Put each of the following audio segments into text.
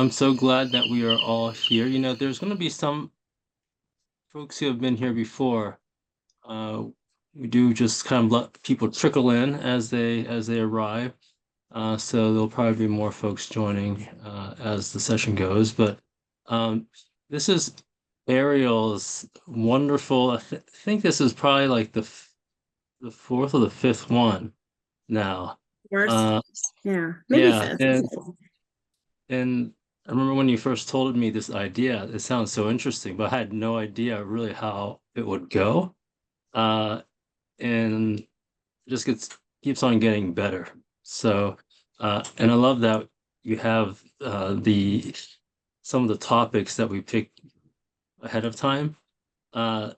I'm so glad that we are all here. There's going to be some folks who have been here before. Uh, we do just kind of let people trickle in as they arrive. So there'll probably be more folks joining as the session goes. But um, this is Ariel's wonderful. I think this is probably like the fourth or the fifth one now. Worth, Uh, yeah, maybe yeah, fifth. and I remember when you first told me this idea, it sounds so interesting, but I had no idea really how it would go. Uh, and it just keeps on getting better. So, and I love that you have the some of the topics that we picked ahead of time, uh,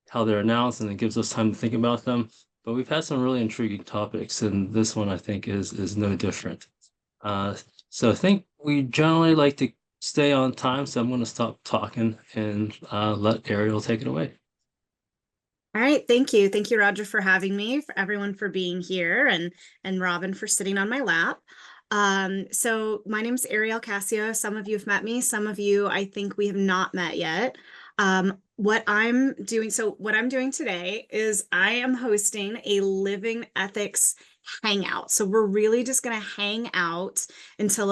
how they're announced, and it gives us time to think about them. But we've had some really intriguing topics, and this one I think is no different. Uh, so I think we generally like to stay on time, so I'm going to stop talking and let Ariel take it away. All right, thank you. Thank you, Roger, for having me, for everyone for being here, and Robin for sitting on my lap. So my name's Ariel Cascio. Some of you have met me, some of you I think we have not met yet. What I'm doing today is I am hosting a living ethics hangout. So we're really just going to hang out until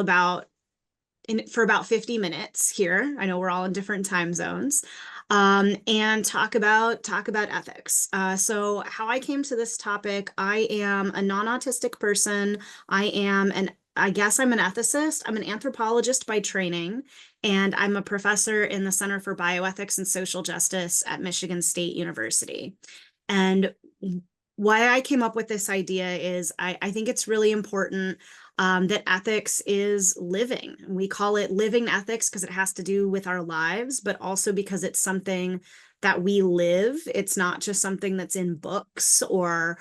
for about 50 minutes here. I know we're all in different time zones. And talk about ethics. So how I came to this topic, I am a non-autistic person. I guess I'm an ethicist. I'm an anthropologist by training, and I'm a professor in the Center for Bioethics and Social Justice at Michigan State University. And why I came up with this idea is I think it's really important that ethics is living. We call it living ethics because it has to do with our lives, but also because it's something that we live. It's not just something that's in books or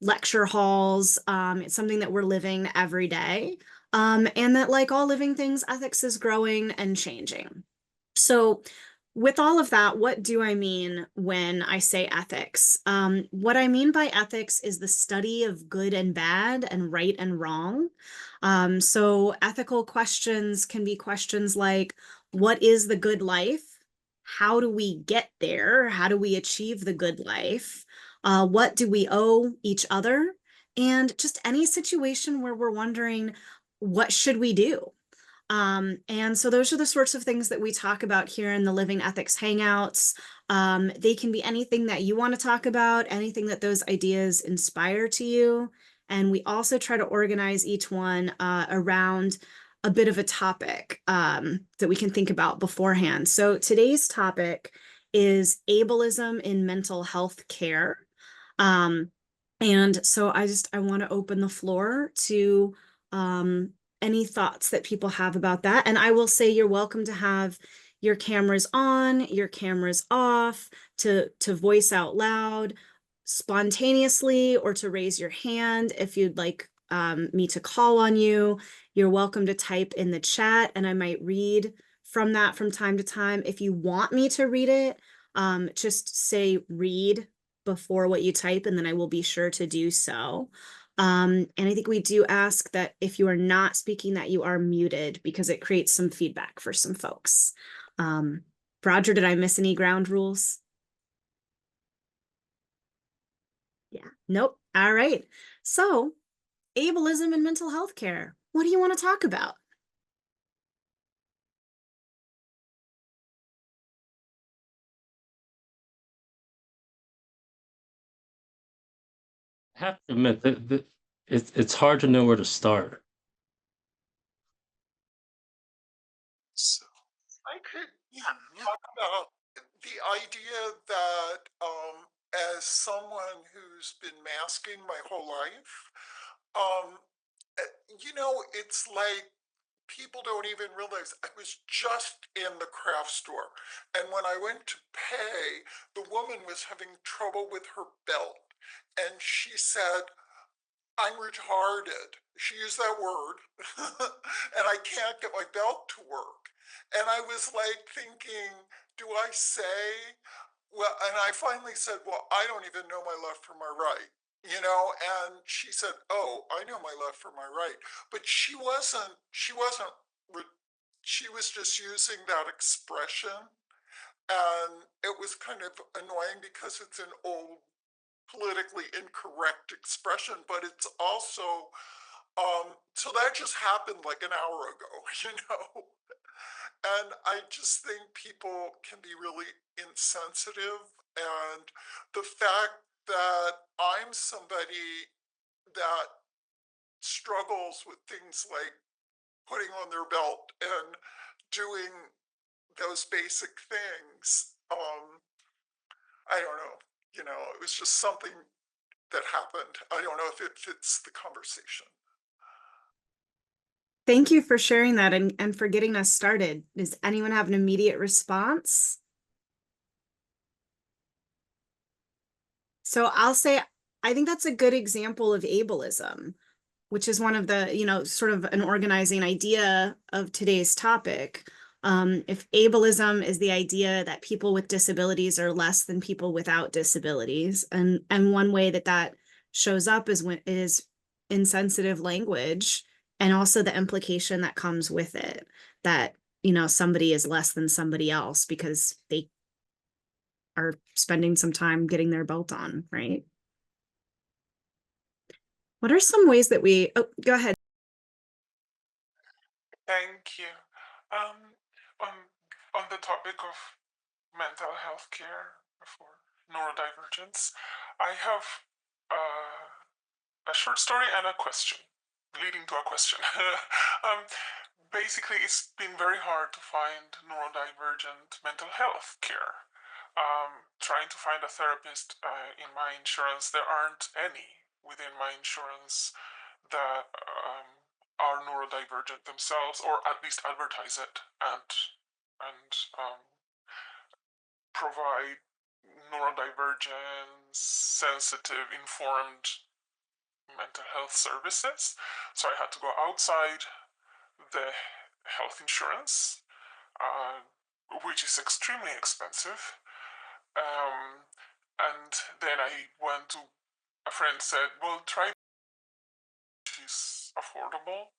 lecture halls. It's something that we're living every day. And that, like all living things, ethics is growing and changing. So, with all of that, what do I mean when I say ethics? What I mean by ethics is the study of good and bad and right and wrong. So, ethical questions can be questions like, what is the good life? How do we get there? How do we achieve the good life? What do we owe each other? And just any situation where we're wondering, what should we do? And so those are the sorts of things that we talk about here in the Living Ethics Hangouts. They can be anything that you want to talk about, anything that those ideas inspire to you. And we also try to organize each one around a bit of a topic that we can think about beforehand. So today's topic is ableism in mental health care. Um, and so I want to open the floor to any thoughts that people have about that. And I will say you're welcome to have your cameras on, your cameras off, to voice out loud spontaneously, or to raise your hand if you'd like me to call on you. You're welcome to type in the chat, and I might read from that from time to time. If you want me to read it, just say read before what you type, and then I will be sure to do so. And I think we do ask that if you are not speaking, that you are muted because it creates some feedback for some folks. Um, Roger, did I miss any ground rules? Yeah, nope. All right. So, ableism and mental health care. What do you want to talk about? I have to admit that it's hard to know where to start. So I could talk about the idea that as someone who's been masking my whole life, um, it's like people don't even realize I was just in the craft store. And when I went to pay, the woman was having trouble with her belt. And she said, I'm retarded. She used that word. And I can't get my belt to work. And I was like thinking, do I say, well, and I finally said, well, I don't even know my left from my right, and she said, oh, I know my left from my right. But she wasn't she was just using that expression, and it was kind of annoying because it's an old politically incorrect expression, but it's also so that just happened like an hour ago, you know. And I just think people can be really insensitive, and the fact that I'm somebody that struggles with things like putting on their belt and doing those basic things, I don't know, you know, it was just something that happened. I don't know if it fits the conversation. Thank you for sharing that and for getting us started. Does anyone have an immediate response? So I'll say, I think that's a good example of ableism, which is one of the, sort of an organizing idea of today's topic. If ableism is the idea that people with disabilities are less than people without disabilities, and one way that that shows up is insensitive language, and also the implication that comes with it, that somebody is less than somebody else because they are spending some time getting their belt on, right? What are some ways that go ahead. Thank you. Um, on on the topic of mental health care for neurodivergence, I have a short story and a question, leading to a question. um, Basically, it's been very hard to find neurodivergent mental health care. Trying to find a therapist in my insurance, there aren't any within my insurance that are neurodivergent themselves, or at least advertise it and provide neurodivergence sensitive, informed mental health services. So I had to go outside the health insurance, which is extremely expensive. And then I went to a friend said, well, try, she's affordable.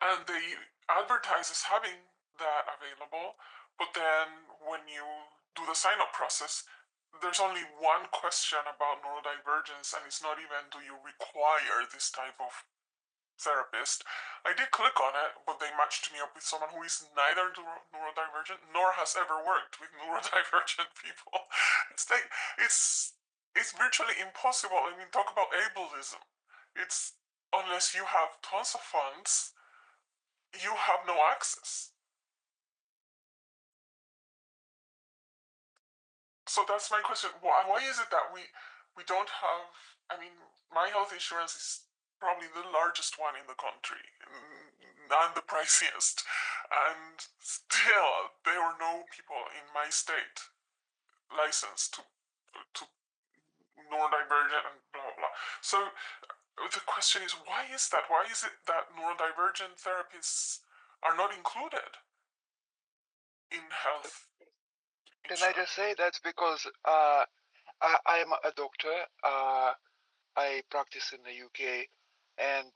And they advertise as having that available, but then when you do the sign-up process, there's only one question about neurodivergence, and it's not even do you require this type of therapist. I did click on it, but they matched me up with someone who is neither neurodivergent nor has ever worked with neurodivergent people. It's like it's virtually impossible. I mean, talk about ableism. It's unless you have tons of funds, you have no access. So that's my question. Why is it that we don't have? I mean, my health insurance is probably the largest one in the country, and the priciest, and still there were no people in my state licensed to neurodivergent and blah blah blah. So the question is, why is that? Why is it that neurodivergent therapists are not included in health Can I just say that's because I'm a doctor. I practice in the UK, and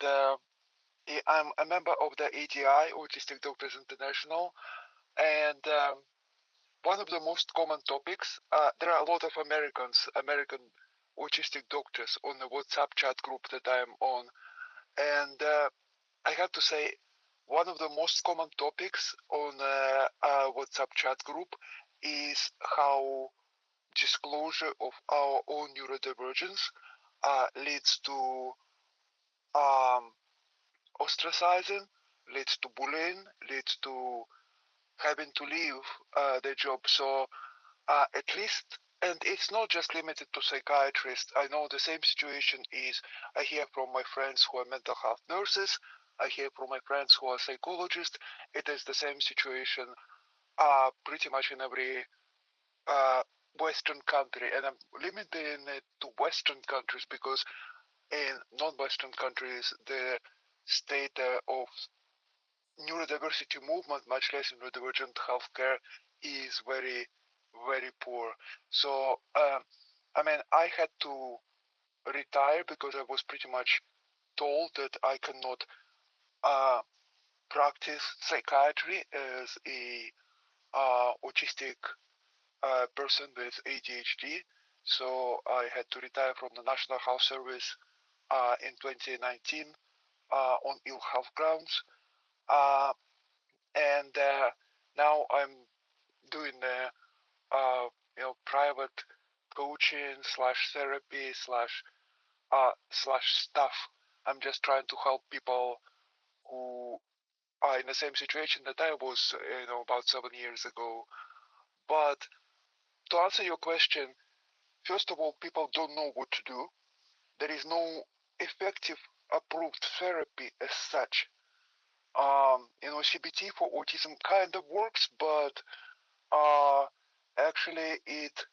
I'm a member of the ADI, Autistic Doctors International. And one of the most common topics, there are a lot of American autistic doctors on the WhatsApp chat group that I'm on. And I have to say, one of the most common topics on WhatsApp chat group is how disclosure of our own neurodivergence leads to ostracizing, leads to bullying, leads to having to leave their job. So at least, and it's not just limited to psychiatrists. I know the same situation is, I hear from my friends who are mental health nurses, I hear from my friends who are psychologists. It is the same situation pretty much in every Western country, and I'm limiting it to Western countries because in non-Western countries, the state of neurodiversity movement, much less neurodivergent healthcare, is very, very poor. So, I mean, I had to retire because I was pretty much told that I cannot practice psychiatry as a autistic person with ADHD. So I had to retire from the National Health Service in 2019 on ill health grounds. And now I'm doing private coaching slash therapy slash stuff. I'm just trying to help people who are in the same situation that I was, about 7 years ago. But to answer your question, first of all, people don't know what to do. There is no effective approved therapy as such. CBT for autism kind of works, but actually it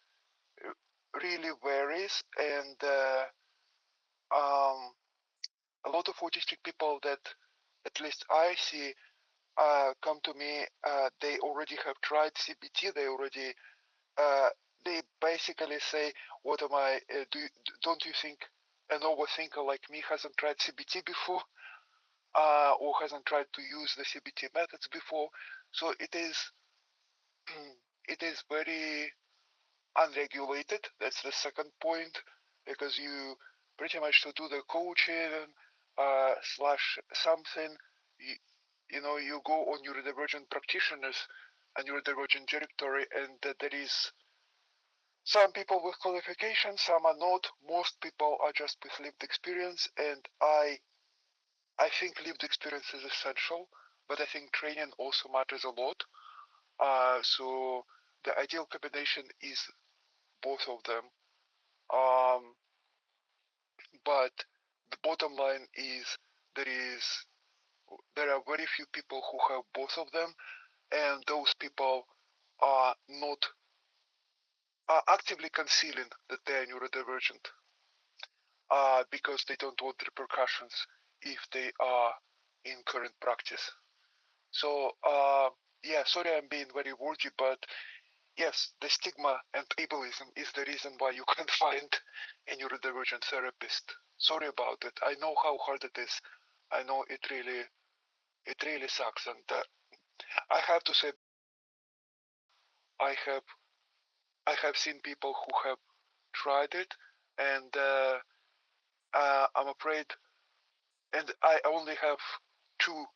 really varies, and a lot of autistic people that at least I see come to me, they already have tried CBT. They basically say, "What am I? Don't you think an overthinker like me hasn't tried CBT before, or hasn't tried to use the CBT methods before?" So it is, it is very unregulated. That's the second point, because you pretty much to do the coaching slash something, you go on neurodivergent practitioners and neurodivergent directory, and there is some people with qualifications, some are not. Most people are just with lived experience, and I think lived experience is essential, but I think training also matters a lot. So the ideal combination is both of them. But the bottom line is there are very few people who have both of them, and those people are actively concealing that they are neurodivergent because they don't want repercussions if they are in current practice. So yeah, sorry I'm being very wordy, but yes, the stigma and ableism is the reason why you can't find a neurodivergent therapist. Sorry about it. I know how hard it is. I know it really sucks, and I have to say, I have seen people who have tried it, and I'm afraid, and I only have 2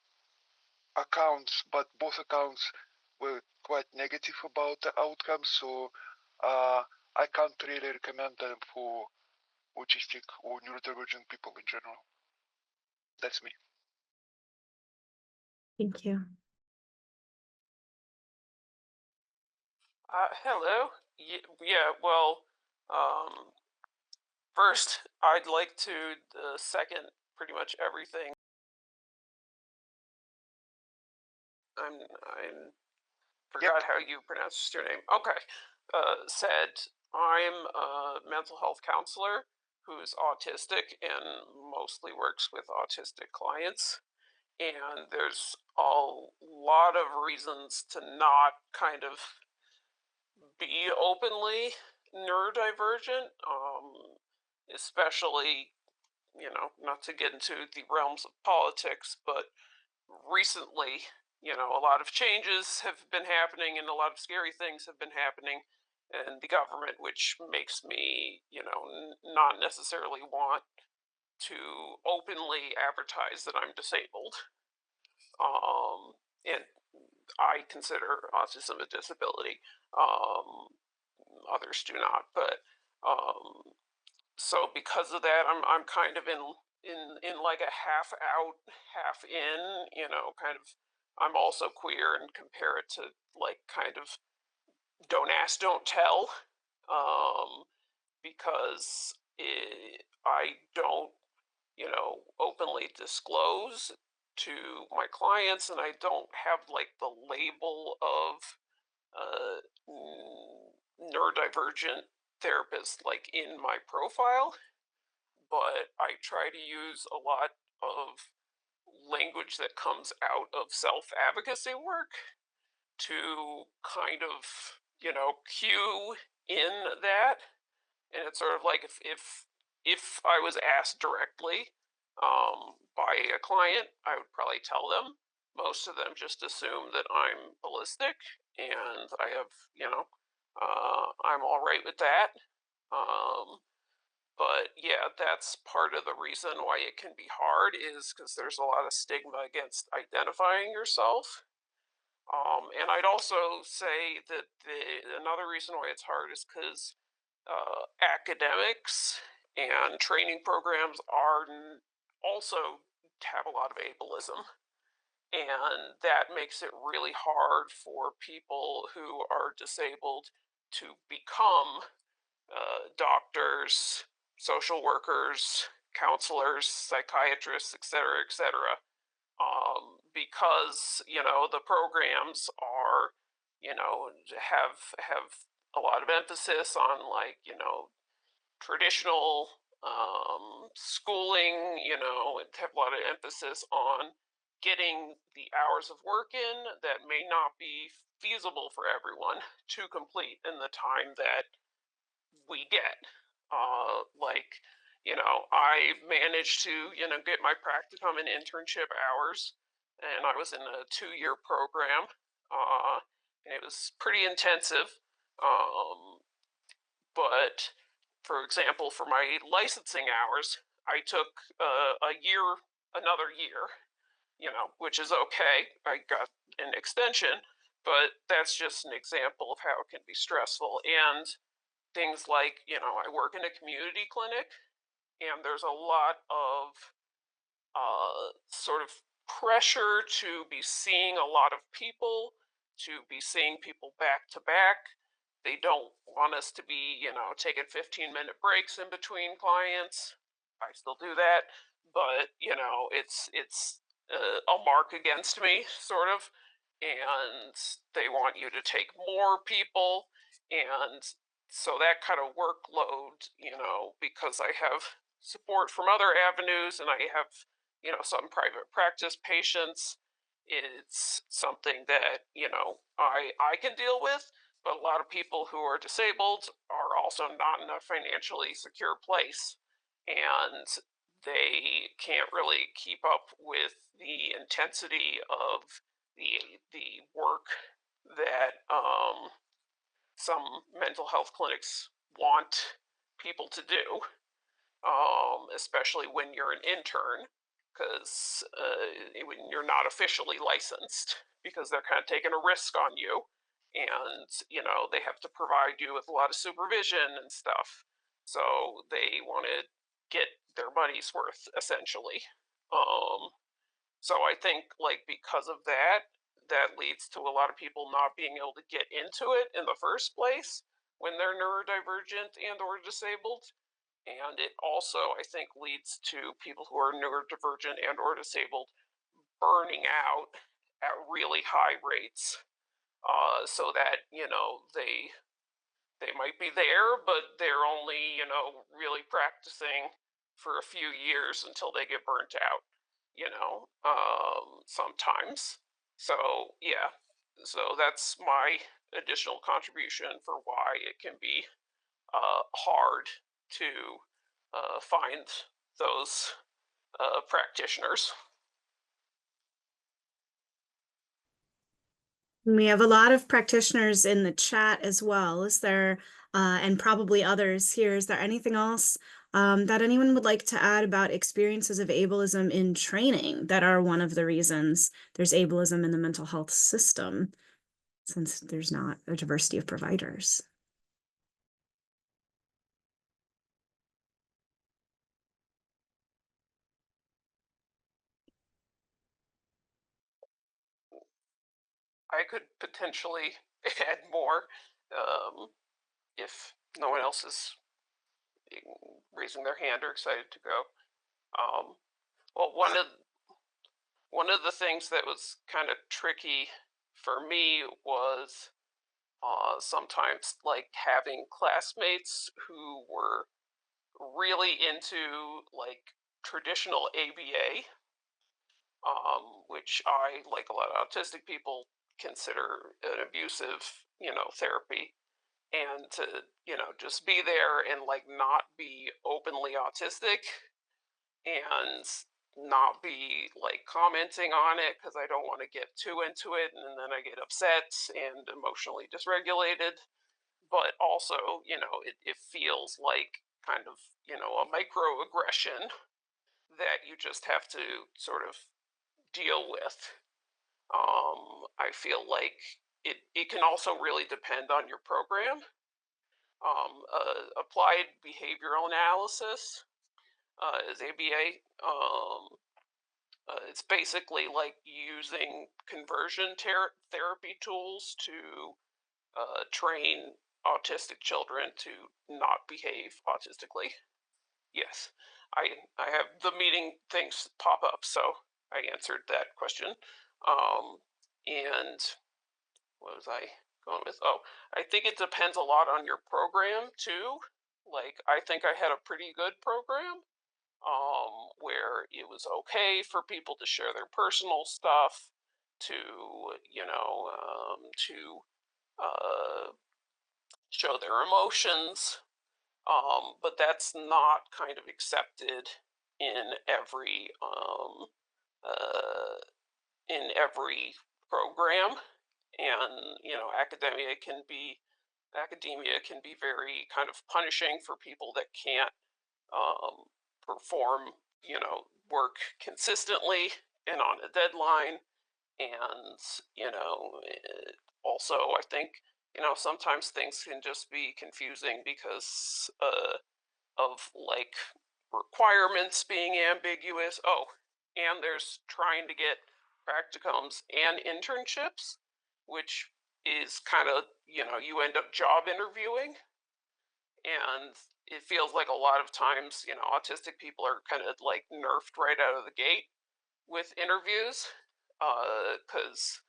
accounts, but both accounts were quite negative about the outcomes, so I can't really recommend them for autistic or neurodivergent people in general. That's me. Thank you. Hello. Yeah, well, first, I'd like to second pretty much everything. I'm forgot how you pronounced your name. Okay. Said I'm a mental health counselor who's autistic and mostly works with autistic clients. And there's a lot of reasons to not kind of be openly neurodivergent, especially, not to get into the realms of politics, but recently, a lot of changes have been happening and a lot of scary things have been happening in the government, which makes me, not necessarily want to openly advertise that I'm disabled. And I consider autism a disability. Others do not, but so because of that, I'm kind of in like a half out, half in. Kind of. I'm also queer and compare it to like kind of don't ask, don't tell, because I don't openly disclose to my clients, and I don't have like the label of neurodivergent therapist like in my profile, but I try to use a lot of language that comes out of self-advocacy work to kind of, cue in that. And it's sort of like if I was asked directly by a client, I would probably tell them. most of them just assume that I'm ballistic, and I have, I'm all right with that. Um, but yeah, that's part of the reason why it can be hard is because there's a lot of stigma against identifying yourself. And I'd also say that another reason why it's hard is because academics and training programs are also have a lot of ableism, and that makes it really hard for people who are disabled to become doctors, social workers, counselors, psychiatrists, et cetera, because the programs are, have a lot of emphasis on like traditional schooling, and have a lot of emphasis on getting the hours of work in that may not be feasible for everyone to complete in the time that we get. Like, I managed to, get my practicum and internship hours, and I was in a 2-year program, and it was pretty intensive. But for example, for my licensing hours, I took a year, another year, which is okay. I got an extension, but that's just an example of how it can be stressful. And things like, I work in a community clinic, and there's a lot of sort of pressure to be seeing a lot of people, to be seeing people back to back. They don't want us to be, taking 15-minute breaks in between clients. I still do that, but it's a mark against me, sort of. And they want you to take more people, and so that kind of workload, because I have support from other avenues, and I have some private practice patients, it's something that I can deal with, but a lot of people who are disabled are also not in a financially secure place, and they can't really keep up with the intensity of the work that some mental health clinics want people to do, especially when you're an intern, because when you're not officially licensed, because they're kind of taking a risk on you, and they have to provide you with a lot of supervision and stuff. So they want to get their money's worth, essentially. Um, so I think like because of that, that leads to a lot of people not being able to get into it in the first place when they're neurodivergent and or disabled. And it also, I think, leads to people who are neurodivergent and or disabled burning out at really high rates. So that, they might be there, but they're only, really practicing for a few years until they get burnt out, sometimes. So, yeah. So that's my additional contribution for why it can be hard to find those practitioners. We have a lot of practitioners in the chat as well. Is there, and probably others here, is there anything else that anyone would like to add about experiences of ableism in training that are one of the reasons there's ableism in the mental health system, since there's not a diversity of providers? I could potentially add more if no one else is raising their hand or excited to go. Well, one of the things that was kind of tricky for me was sometimes like having classmates who were really into like traditional ABA, which I, like a lot of autistic people, consider an abusive, therapy. And to, just be there and like not be openly autistic and not be like commenting on it because I don't want to get too into it and then I get upset and emotionally dysregulated. But also, it feels like kind of, a microaggression that you just have to sort of deal with. I feel like it can also really depend on your program. Applied behavioral analysis is ABA. It's basically like using conversion therapy tools to train autistic children to not behave autistically. Yes, I have the meeting things pop up, so I answered that question. And what was I going with? Oh, I think it depends a lot on your program too. Like, I think I had a pretty good program where it was okay for people to share their personal stuff, to, to show their emotions, but that's not kind of accepted in uh, every program. And academia can be very kind of punishing for people that can't perform work consistently and on a deadline. And also I think sometimes things can just be confusing because of like requirements being ambiguous. Oh, and there's trying to get practicums and internships, which is kind of, you end up job interviewing. And it feels like a lot of times, autistic people are kind of like nerfed right out of the gate with interviews because,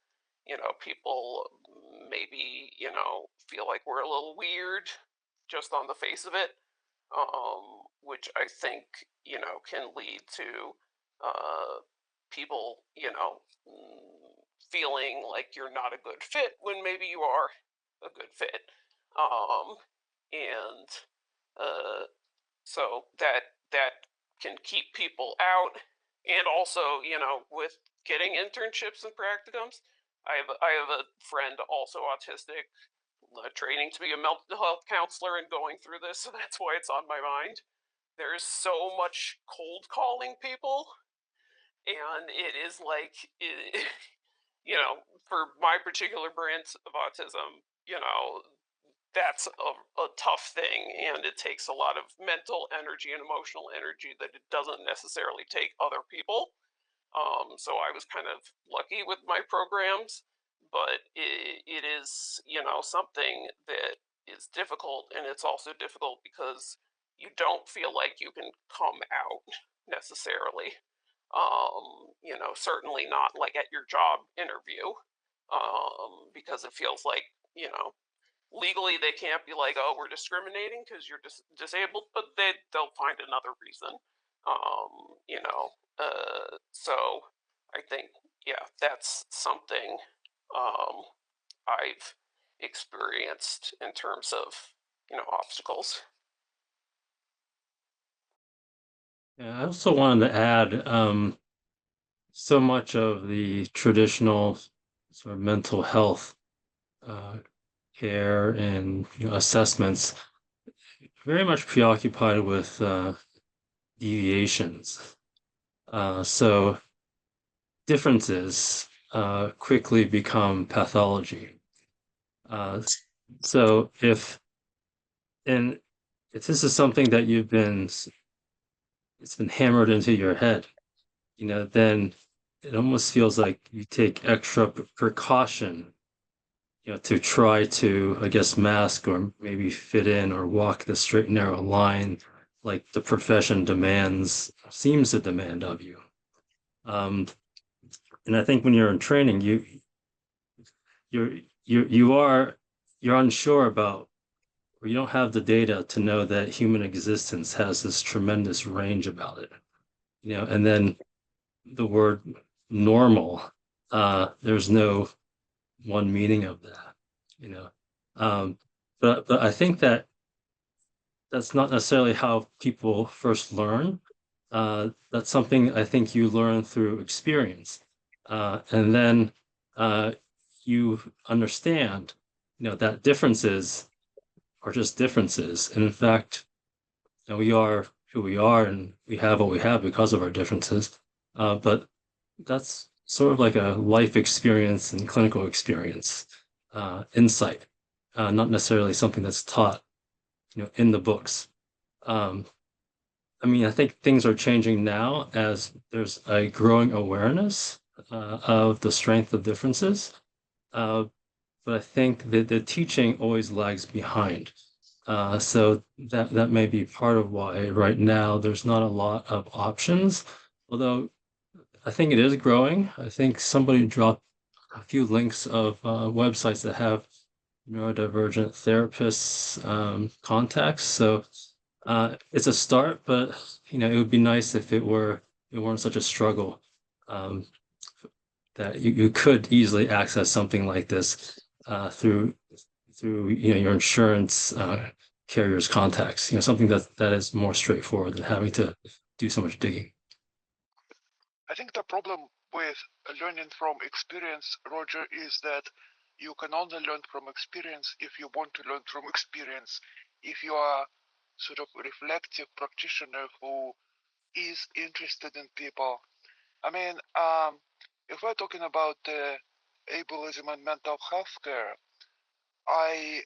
people maybe, feel like we're a little weird just on the face of it, which I think, can lead to people, feeling like you're not a good fit when maybe you are a good fit. And so that can keep people out. And also, with getting internships and practicums, I have a friend also autistic, training to be a mental health counselor and going through this, so that's why it's on my mind. There's so much cold calling people, and it is like, for my particular brand of autism, that's a tough thing, and it takes a lot of mental energy and emotional energy that it doesn't necessarily take other people. So I was kind of lucky with my programs, but it is, something that is difficult, and it's also difficult because you don't feel like you can come out necessarily. Certainly not like at your job interview, because it feels like, legally they can't be like, oh, we're discriminating because you're disabled, but they'll find another reason. So I think, yeah, that's something I've experienced in terms of obstacles. Yeah, I also wanted to add, so much of the traditional sort of mental health care and assessments very much preoccupied with deviations. So differences quickly become pathology. So if this is something that it's been hammered into your head, then it almost feels like you take extra precaution, to try to, I guess, mask or maybe fit in or walk the straight and narrow line like the profession seems to demand of you. And I think when you're in training, you're unsure about, or you don't have the data to know that human existence has this tremendous range about it. And then the word normal, there's no one meaning of that. But I think that's not necessarily how people first learn. that's something I think you learn through experience. And then you understand, that differences are just differences. And in fact, we are who we are and we have what we have because of our differences. But that's sort of like a life experience and clinical experience, insight, not necessarily something that's taught, in the books. Um, I mean, I think things are changing now as there's a growing awareness of the strength of differences. Uh, but I think that the teaching always lags behind. So that may be part of why right now there's not a lot of options. Although I think it is growing. I think somebody dropped a few links of websites that have neurodivergent therapists contacts. So it's a start, but it would be nice if it weren't such a struggle, um, that you could easily access something like this through your insurance carrier's contacts. Something that is more straightforward than having to do so much digging. I think the problem with learning from experience, Roger, is that you can only learn from experience if you want to learn from experience. If you are sort of reflective practitioner who is interested in people. I mean, if we're talking about ableism and mental health care, I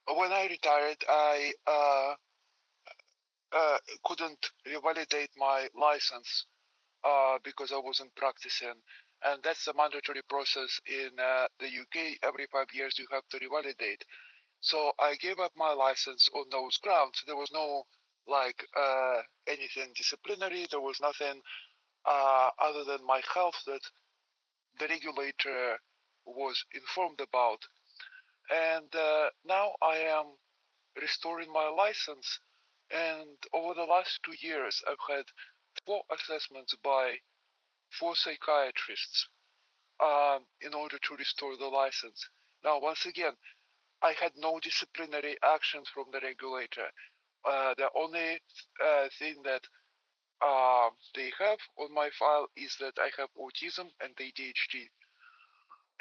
when I retired, I couldn't revalidate my license because I wasn't practicing. And that's a mandatory process in the UK. Every 5 years, you have to revalidate. So I gave up my license on those grounds. There was no anything disciplinary. There was nothing other than my health that the regulator was informed about. And now I am restoring my license. And over the last 2 years, I've had 4 assessments by 4 psychiatrists in order to restore the license. Now, once again, I had no disciplinary actions from the regulator. The only thing that they have on my file is that I have autism and ADHD.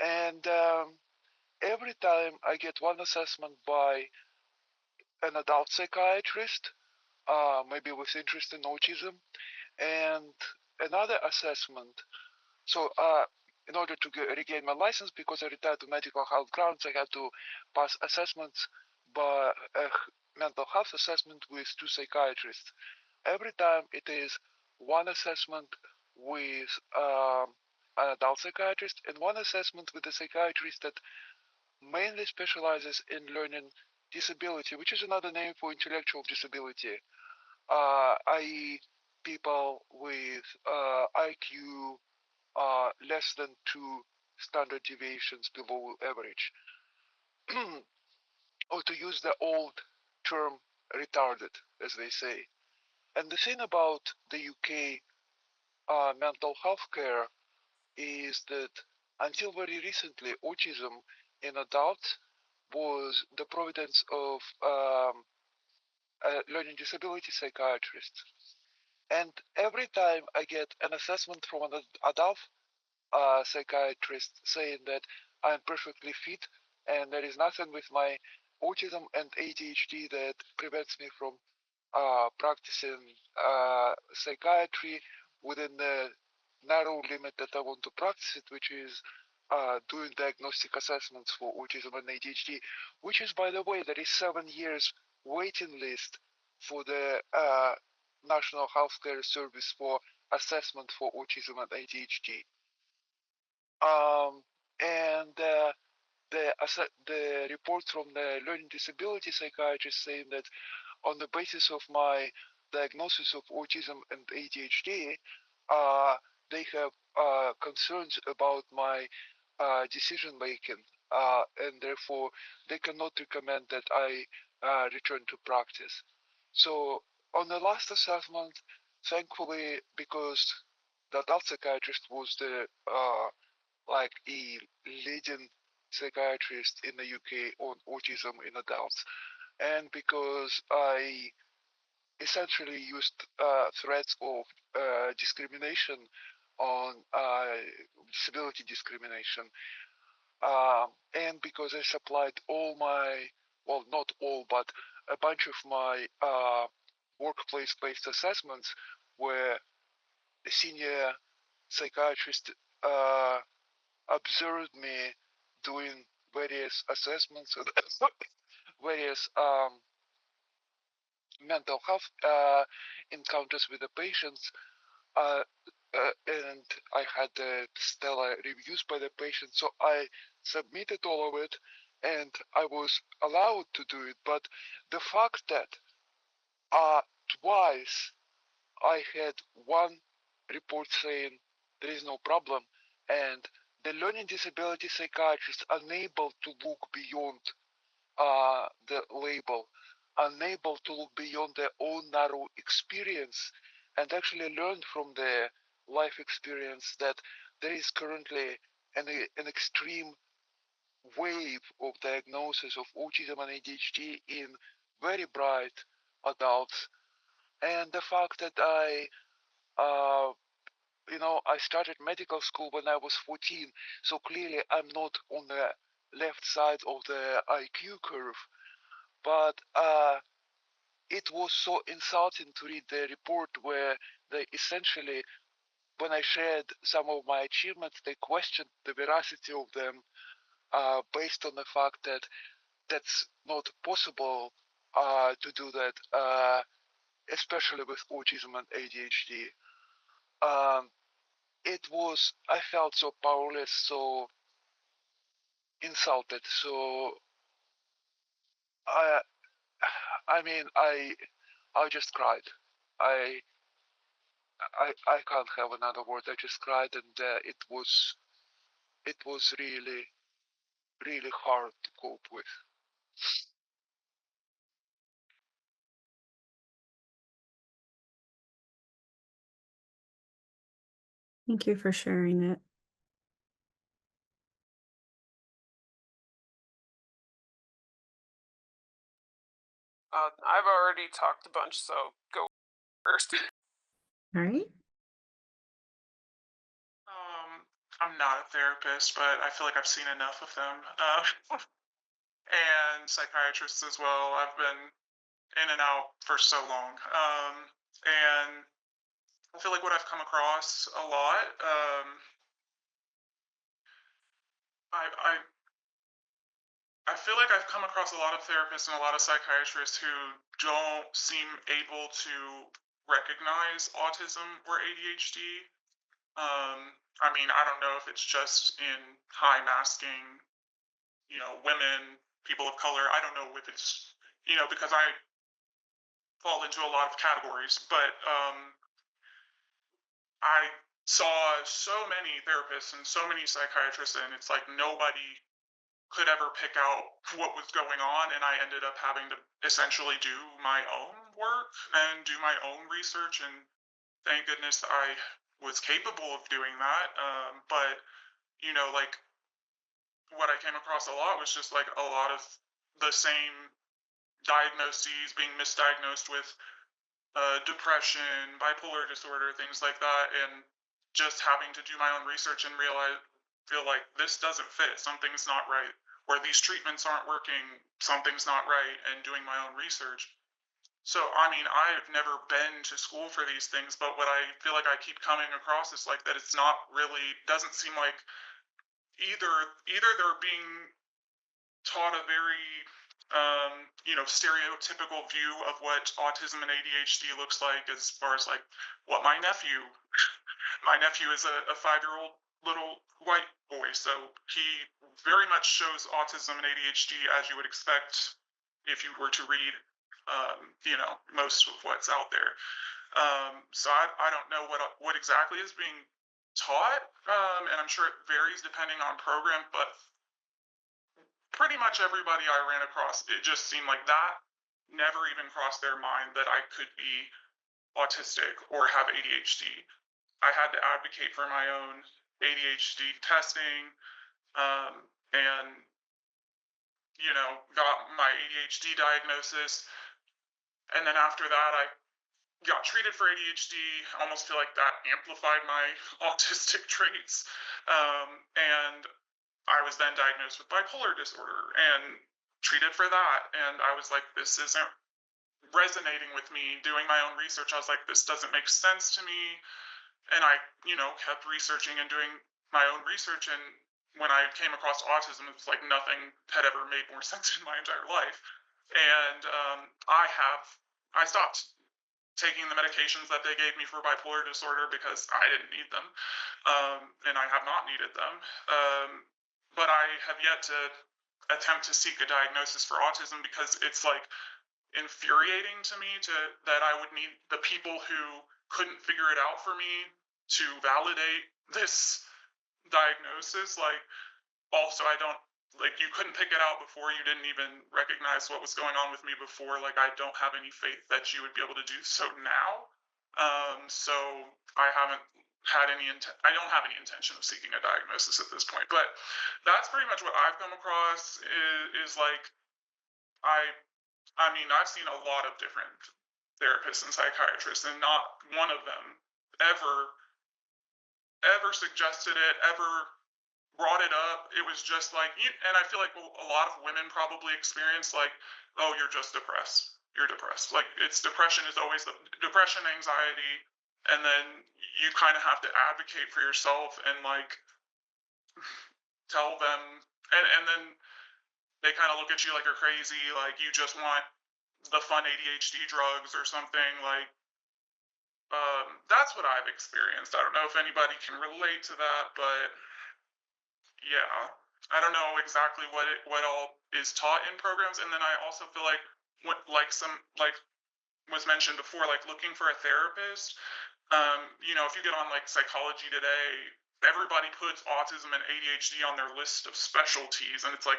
And every time I get one assessment by an adult psychiatrist, maybe with interest in autism, and another assessment. So in order to regain my license, because I retired on medical health grounds, I had to pass assessments by mental health assessment with 2 psychiatrists. Every time it is one assessment with an adult psychiatrist and one assessment with a psychiatrist that mainly specializes in learning disability, which is another name for intellectual disability, i.e. people with IQ less than 2 standard deviations below average. Or to use the old term, retarded, as they say. And the thing about the UK mental health care is that until very recently, autism in adults was the providence of learning disability psychiatrists. And every time I get an assessment from an adult psychiatrist saying that I'm perfectly fit and there is nothing with my autism and ADHD that prevents me from practicing psychiatry within the narrow limit that I want to practice it, which is doing diagnostic assessments for autism and ADHD, which is, by the way, there is 7 years waiting list for the National Healthcare Service for assessment for autism and ADHD. And the report from the learning disability psychiatrist saying that on the basis of my diagnosis of autism and ADHD, they have concerns about my decision making, and therefore they cannot recommend that I return to practice. So on the last assessment, thankfully, because the adult psychiatrist was the like a leading psychiatrist in the UK on autism in adults, and because I essentially used threats of discrimination on disability discrimination. And because I supplied all my, well, not all, but a bunch of my workplace-based assessments where a senior psychiatrist observed me doing various assessments and various mental health encounters with the patients, and I had stellar reviews by the patients. So I submitted all of it, and I was allowed to do it. But the fact that twice I had one report saying there is no problem, and the learning disability psychiatrist unable to look beyond the label, unable to look beyond their own narrow experience, and actually learn from their life experience that there is currently an extreme wave of diagnosis of autism and ADHD in very bright adults. And the fact that I started medical school when I was 14, so clearly I'm not on the left side of the IQ curve. But it was so insulting to read the report where they essentially, when I shared some of my achievements, they questioned the veracity of them based on the fact that that's not possible to do that, especially with autism and ADHD. I felt so powerless, so insulted. So I, I mean, I just cried. I, I can't have another word. I just cried, and it was really, really hard to cope with. Thank you for sharing it. I've already talked a bunch, so go first. All right. I'm not a therapist, but I feel like I've seen enough of them. And psychiatrists as well. I've been in and out for so long. And I feel like what I've come across a lot, I I feel like I've come across a lot of therapists and a lot of psychiatrists who don't seem able to recognize autism or ADHD. I mean, I don't know if it's just in high masking, women, people of color. I don't know if it's, because I fall into a lot of categories, but I saw so many therapists and so many psychiatrists, and it's like nobody could ever pick out what was going on, and I ended up having to essentially do my own work and do my own research, and thank goodness I was capable of doing that. But like what I came across a lot was just like a lot of the same diagnoses, being misdiagnosed with depression, bipolar disorder, things like that, and just having to do my own research and feel like this doesn't fit, something's not right, or these treatments aren't working, something's not right, and doing my own research. So, I mean, I've never been to school for these things, but what I feel like I keep coming across is like that it's not really, doesn't seem like either they're being taught a very stereotypical view of what autism and ADHD looks like, as far as like what my nephew is a 5-year-old little white boy, so he very much shows autism and ADHD as you would expect if you were to read most of what's out there. So I don't know what exactly is being taught, and I'm sure it varies depending on program, but pretty much everybody I ran across, it just seemed like that never even crossed their mind that I could be autistic or have ADHD. I had to advocate for my own ADHD testing, and got my ADHD diagnosis. And then after that, I got treated for ADHD. I almost feel like that amplified my autistic traits. And I was then diagnosed with bipolar disorder and treated for that. And I was like, this isn't resonating with me. Doing my own research, I was like, this doesn't make sense to me. And I, kept researching and doing my own research. And when I came across autism, it was like nothing had ever made more sense in my entire life. And I stopped taking the medications that they gave me for bipolar disorder because I didn't need them, and I have not needed them. But I have yet to attempt to seek a diagnosis for autism because it's like infuriating to me that I would need the people who couldn't figure it out for me to validate this diagnosis. Like, also, I don't, like, you couldn't pick it out before, you didn't even recognize what was going on with me before. Like, I don't have any faith that you would be able to do so now. So I haven't had I don't have any intention of seeking a diagnosis at this point. But that's pretty much what I've come across is like, I mean, I've seen a lot of different therapists and psychiatrists, and not one of them ever suggested it, ever brought it up. It was just like, and I feel like a lot of women probably experience like, oh, you're just depressed. You're depressed. Like, it's depression is always the depression, anxiety, and then you kind of have to advocate for yourself and like tell them, and then they kind of look at you like you're crazy, like you just want the fun ADHD drugs or something. Like, that's what I've experienced. I don't know if anybody can relate to that, but yeah, I don't know exactly what all is taught in programs. And then I also feel like like was mentioned before, like looking for a therapist. If you get on like Psychology Today, everybody puts autism and ADHD on their list of specialties, and it's like,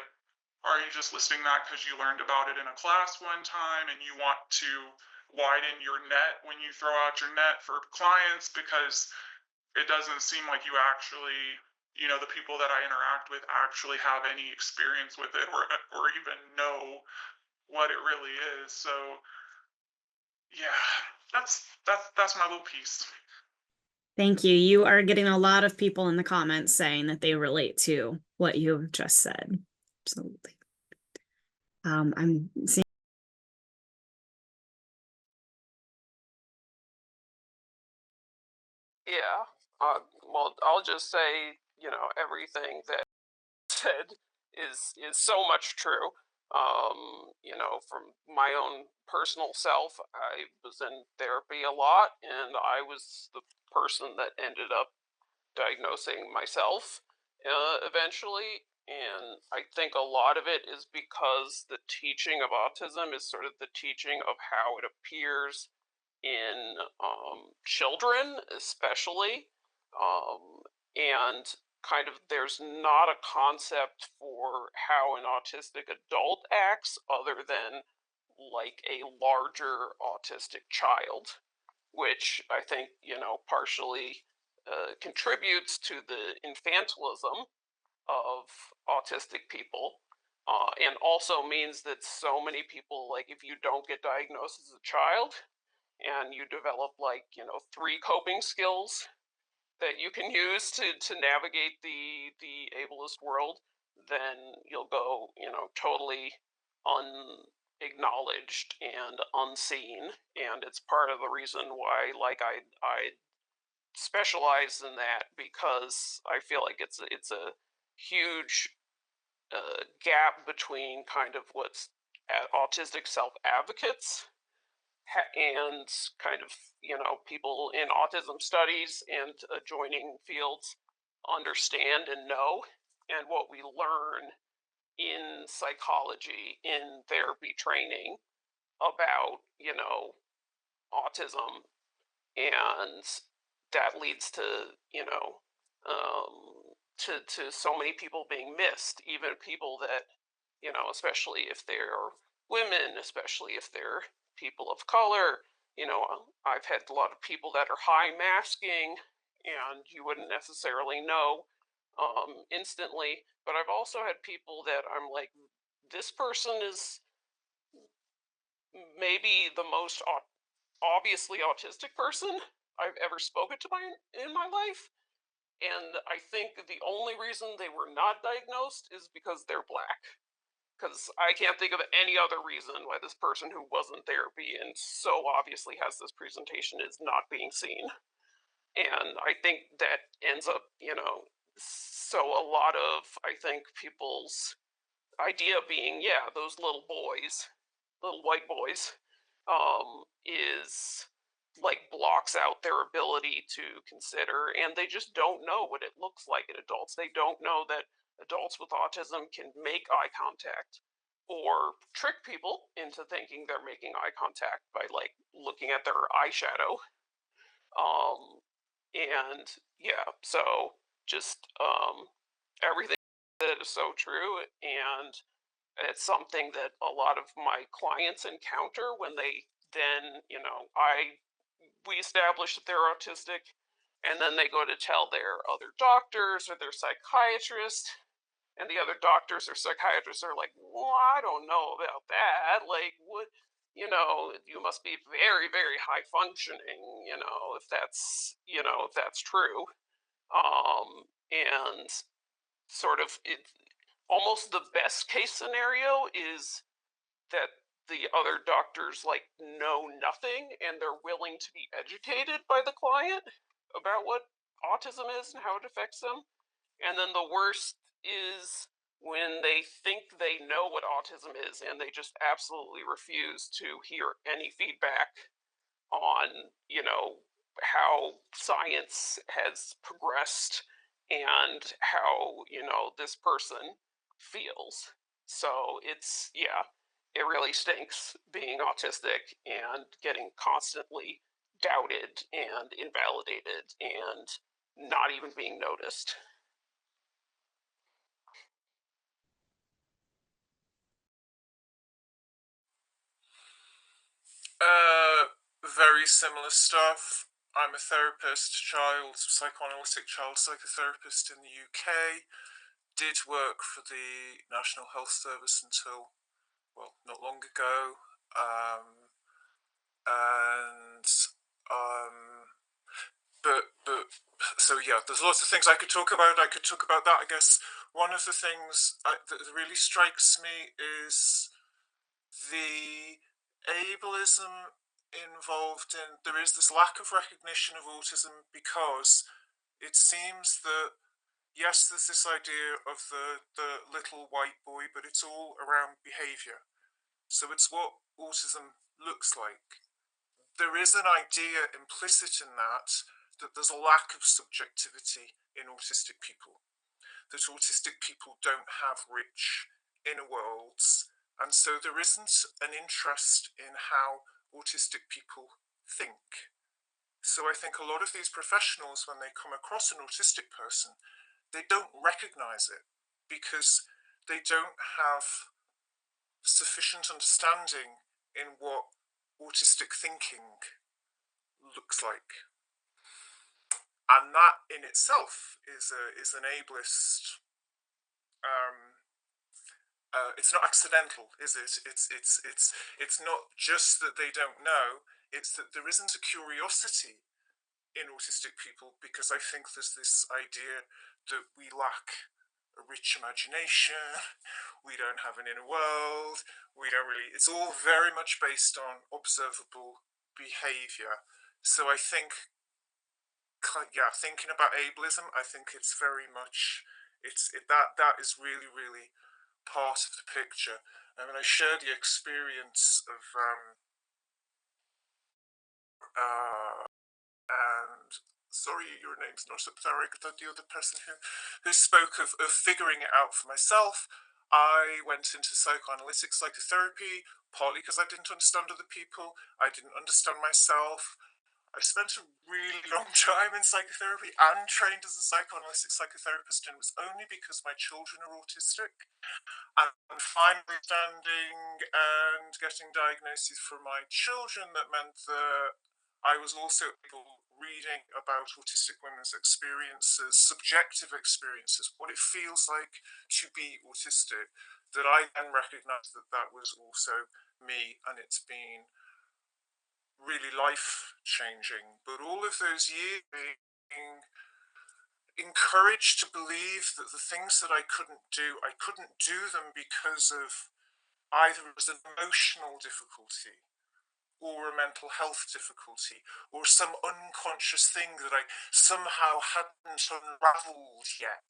are you just listing that because you learned about it in a class one time and you want to widen your net when you throw out your net for clients? Because it doesn't seem like you actually, the people that I interact with actually have any experience with it or even know what it really is. So yeah, that's my little piece. Thank you. You are getting a lot of people in the comments saying that they relate to what you've just said. Absolutely. I'm seeing. Yeah. Well, I'll just say, everything that said is so much true. From my own personal self, I was in therapy a lot, and I was the person that ended up diagnosing myself eventually. And I think a lot of it is because the teaching of autism is sort of the teaching of how it appears in children, especially. And kind of there's not a concept for how an autistic adult acts other than like a larger autistic child, which I think, partially contributes to the infantilism of autistic people. And also means that so many people, like, if you don't get diagnosed as a child and you develop, like, 3 coping skills that you can use to navigate the ableist world, then you'll go, totally unacknowledged and unseen. And it's part of the reason why, like, I specialize in that, because I feel like it's a huge gap between kind of what's autistic self advocates and kind of, people in autism studies and adjoining fields understand and know, and what we learn in psychology, in therapy training about, autism. And that leads to, to so many people being missed, even people that, especially if they're women, especially if they're people of color. I've had a lot of people that are high masking, and you wouldn't necessarily know instantly. But I've also had people that I'm like, this person is maybe the most obviously autistic person I've ever spoken to in my life. And I think the only reason they were not diagnosed is because they're black. Because I can't think of any other reason why this person who was in therapy and so obviously has this presentation is not being seen. And I think that ends up, so a lot of, I think, people's idea being, yeah, those little boys, little white boys, is like blocks out their ability to consider, and they just don't know what it looks like in adults. They don't know that adults with autism can make eye contact or trick people into thinking they're making eye contact by like looking at their eyeshadow. Um, and yeah, so just everything that is so true, and it's something that a lot of my clients encounter when they then, we establish that they're autistic, and then they go to tell their other doctors or their psychiatrist, and the other doctors or psychiatrists are like, well, I don't know about that. Like, what, you must be very, very high functioning, if that's true. And sort of it, almost the best case scenario is that the other doctors like know nothing and they're willing to be educated by the client about what autism is and how it affects them. And then the worst is when they think they know what autism is and they just absolutely refuse to hear any feedback on, how science has progressed and how, this person feels. So it's, yeah, it really stinks being autistic and getting constantly doubted and invalidated and not even being noticed. Very similar stuff. I'm a therapist, psychoanalytic child psychotherapist in the UK. Did work for the National Health Service until, well, not long ago. And but so yeah, there's lots of things I could talk about. I could talk about that. I guess one of the things that really strikes me is the ableism involved in, there is this lack of recognition of autism because it seems that yes, there's this idea of the little white boy, but it's all around behavior. So it's what autism looks like. There is an idea implicit in that there's a lack of subjectivity in autistic people, that autistic people don't have rich inner worlds, and so there isn't an interest in how autistic people think. So I think a lot of these professionals, when they come across an autistic person, they don't recognize it because they don't have sufficient understanding in what autistic thinking looks like. And that in itself is an ableist. It's not accidental, is it? It's not just that they don't know. It's that there isn't a curiosity in autistic people, because I think there's this idea that we lack a rich imagination, we don't have an inner world, we don't really, it's all very much based on observable behavior. So I think, yeah, thinking about ableism, I think it's very much, that is really, really part of the picture. I mean, I share the experience of and sorry, your name's not Derek, the other person who spoke of figuring it out for myself. I went into psychoanalytic psychotherapy partly because I didn't understand other people. I didn't understand myself. I spent a really long time in psychotherapy and trained as a psychoanalytic psychotherapist, and it was only because my children are autistic and finally standing and getting diagnoses for my children that meant that I was also able reading about autistic women's experiences, subjective experiences, what it feels like to be autistic, that I then recognized that that was also me, and it's been really life changing, but all of those years being encouraged to believe that the things that I couldn't do them because of either it was an emotional difficulty or a mental health difficulty or some unconscious thing that I somehow hadn't unraveled yet,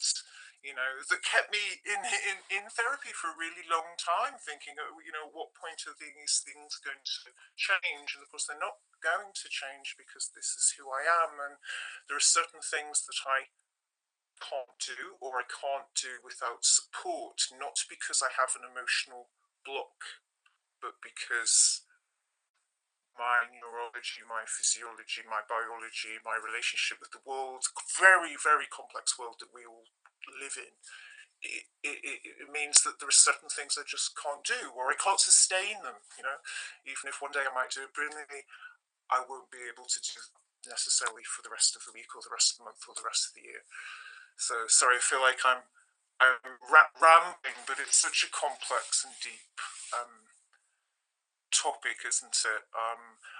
that kept me in therapy for a really long time, thinking, what point are these things going to change? And of course, they're not going to change because this is who I am, and there are certain things that I can't do or I can't do without support, not because I have an emotional block, but because my neurology, my physiology, my biology, my relationship with the world, very, very complex world that we all live in, it means that there are certain things I just can't do, or I can't sustain them, even if one day I might do it brilliantly, I won't be able to do necessarily for the rest of the week or the rest of the month or the rest of the year. So sorry, I feel like I'm rambling, but it's such a complex and deep topic, isn't it?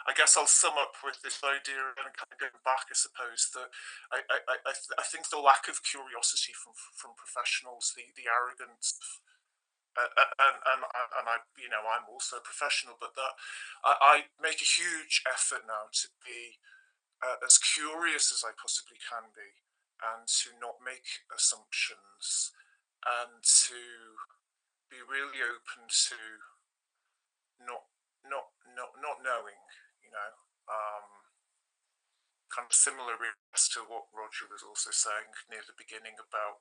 I guess I'll sum up with this idea and kind of going back, I suppose, that I think the lack of curiosity from professionals, the arrogance, and I'm also a professional, but that I make a huge effort now to be as curious as I possibly can be, and to not make assumptions, and to be really open to not knowing, kind of similar to what Roger was also saying near the beginning about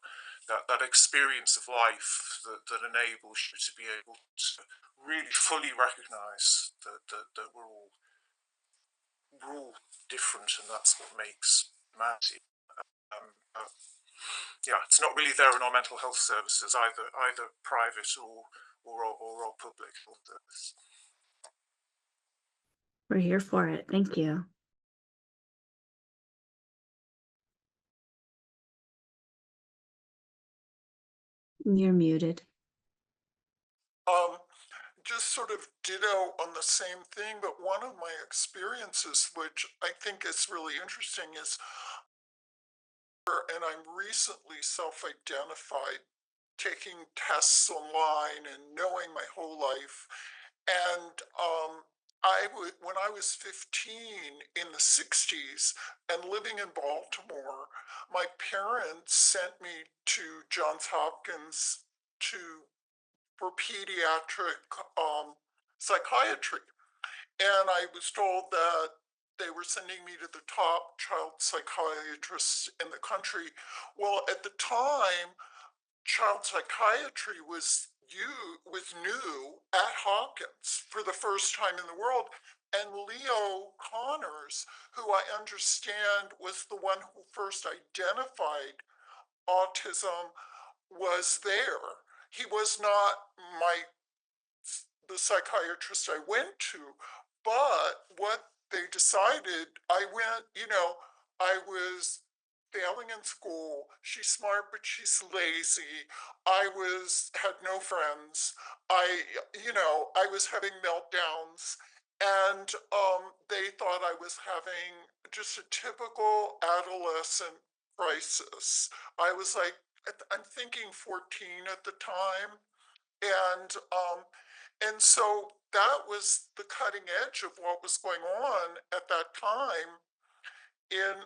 that experience of life that enables you to be able to really fully recognize that we're all different, and that's what makes humanity. Yeah, it's not really there in our mental health services, either private or public health service. We're here for it. Thank you. You're muted. Just sort of ditto on the same thing, but one of my experiences, which I think is really interesting, is, and I'm recently self-identified, taking tests online and knowing my whole life. And when I was 15 in the 60s and living in Baltimore, my parents sent me to Johns Hopkins for pediatric psychiatry. And I was told that they were sending me to the top child psychiatrists in the country. Well, at the time, child psychiatry was new at Hopkins for the first time in the world. And Leo Connors, who I understand was the one who first identified autism, was there. He was not the psychiatrist I went to, but what they decided, I was failing in school. She's smart, but she's lazy. Had no friends. I was having meltdowns, and they thought I was having just a typical adolescent crisis. I was like, I'm thinking 14 at the time, and so that was the cutting edge of what was going on at that time in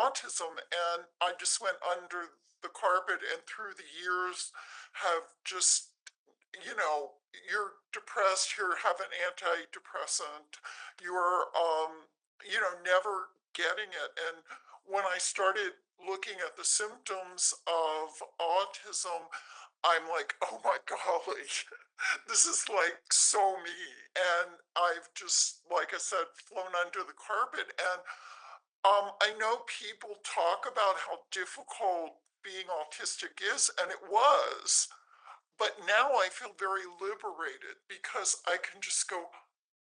autism, and I just went under the carpet, and through the years have just, you're depressed, you have an antidepressant, you're never getting it. And when I started looking at the symptoms of autism, I'm like, oh my golly, this is like so me. And I've just, like I said, flown under the carpet. And I know people talk about how difficult being autistic is, and it was, but now I feel very liberated because I can just go,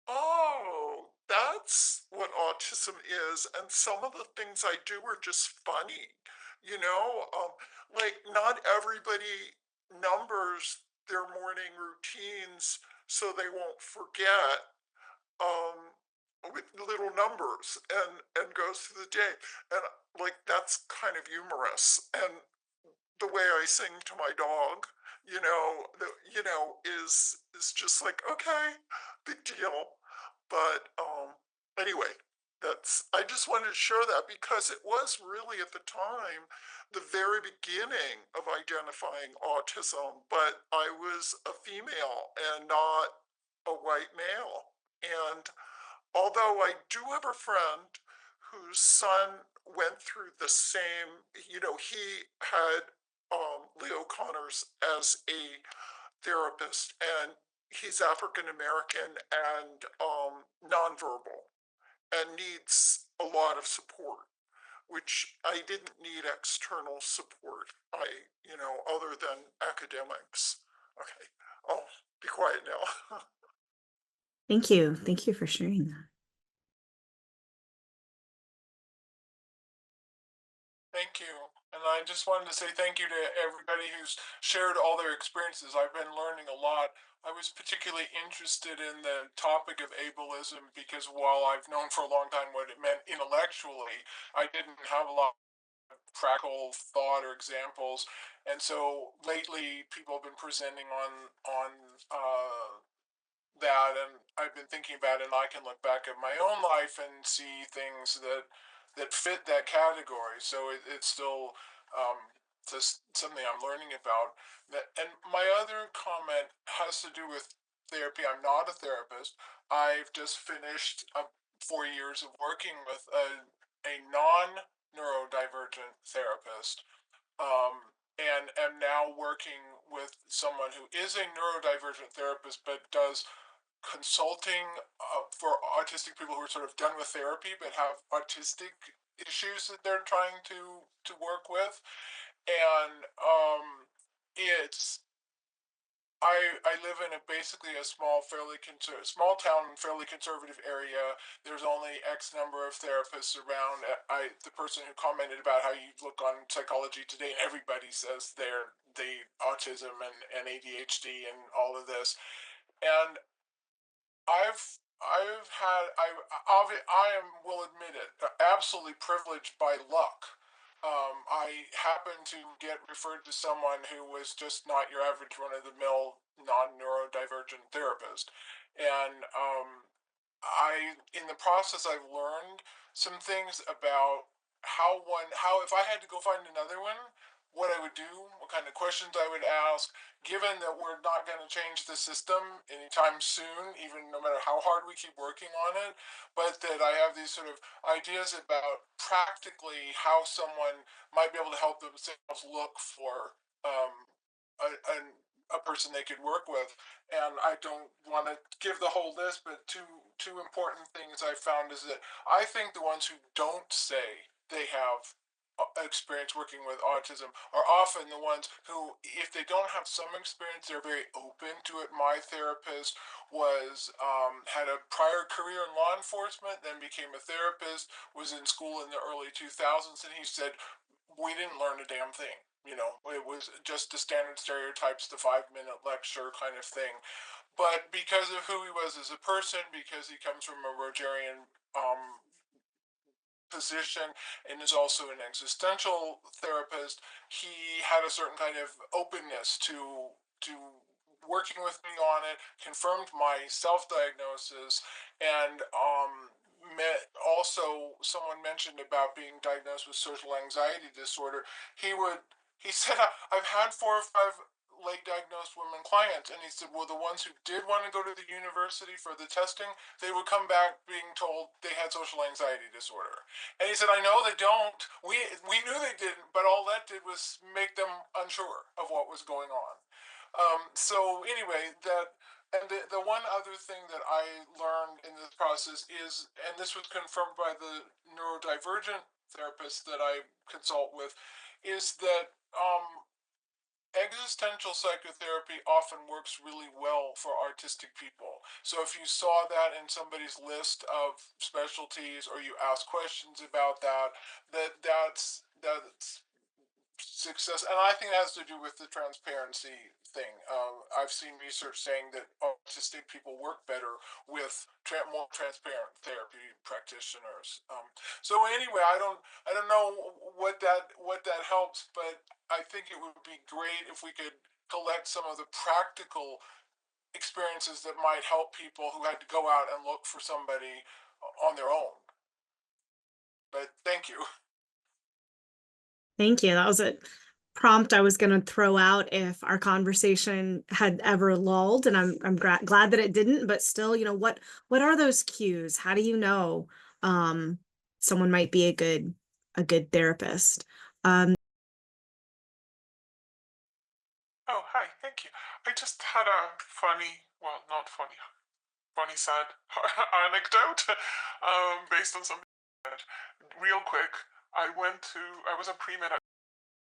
oh, that's what autism is. And some of the things I do are just funny, like not everybody numbers their morning routines so they won't forget. Um, with little numbers and goes through the day. And like, that's kind of humorous. And the way I sing to my dog, is just like, okay, big deal. But anyway, I just wanted to share that because it was really at the time the very beginning of identifying autism, but I was a female and not a white male. And although I do have a friend whose son went through the same, he had Leo Connors as a therapist, and he's African American and nonverbal and needs a lot of support, which I didn't need external support, other than academics. Okay, I'll be quiet now. Thank you. Thank you for sharing that. Thank you. And I just wanted to say thank you to everybody who's shared all their experiences. I've been learning a lot. I was particularly interested in the topic of ableism because while I've known for a long time what it meant intellectually, I didn't have a lot of practical thought or examples. And so lately people have been presenting on that, and I've been thinking about it, and I can look back at my own life and see things that fit that category. So it's still just something I'm learning about. And my other comment has to do with therapy. I'm not a therapist. I've just finished 4 years of working with a non neurodivergent therapist, and am now working with someone who is a neurodivergent therapist but does consulting for autistic people who are sort of done with therapy but have autistic issues that they're trying to work with. And it's I live in basically a small town, fairly conservative area. There's only X number of therapists around. The person who commented about how you look on Psychology Today, everybody says they autism and ADHD and all of this. And I am, will admit it, absolutely privileged by luck. I happened to get referred to someone who was just not your average run-of-the-mill non-neurodivergent therapist. And in the process, I've learned some things about how if I had to go find another one, what I would do, what kind of questions I would ask, given that we're not going to change the system anytime soon, even no matter how hard we keep working on it, but that I have these sort of ideas about practically how someone might be able to help themselves look for a, a, a person they could work with. And I don't want to give the whole list, but two important things I found is that I think the ones who don't say they have experience working with autism are often the ones who, if they don't have some experience, they're very open to it. My therapist was had a prior career in law enforcement, then became a therapist, was in school in the early 2000s, and he said we didn't learn a damn thing. It was just the standard stereotypes, the 5-minute lecture kind of thing. But because of who he was as a person, because he comes from a Rogerian position and is also an existential therapist, he had a certain kind of openness to working with me on it, confirmed my self-diagnosis, and also someone mentioned about being diagnosed with social anxiety disorder. He said, I've had 4 or 5 late diagnosed women clients, and he said, well, the ones who did want to go to the university for the testing, they would come back being told they had social anxiety disorder. And he said, I know they don't. We knew they didn't, but all that did was make them unsure of what was going on. So anyway, the one other thing that I learned in this process is, and this was confirmed by the neurodivergent therapist that I consult with, is that existential psychotherapy often works really well for artistic people. So if you saw that in somebody's list of specialties, or you ask questions about that's success. And I think it has to do with the transparency thing. I've seen research saying that autistic people work better with more transparent therapy practitioners. So anyway, I don't know what that helps, but I think it would be great if we could collect some of the practical experiences that might help people who had to go out and look for somebody on their own. But thank you. Thank you. That was a prompt I was going to throw out if our conversation had ever lulled, and I'm glad that it didn't. But still, what are those cues? How do you know someone might be a good therapist? Oh, hi, thank you. I just had a funny, well, not funny, funny, sad anecdote based on something. Real quick, I was a pre-med at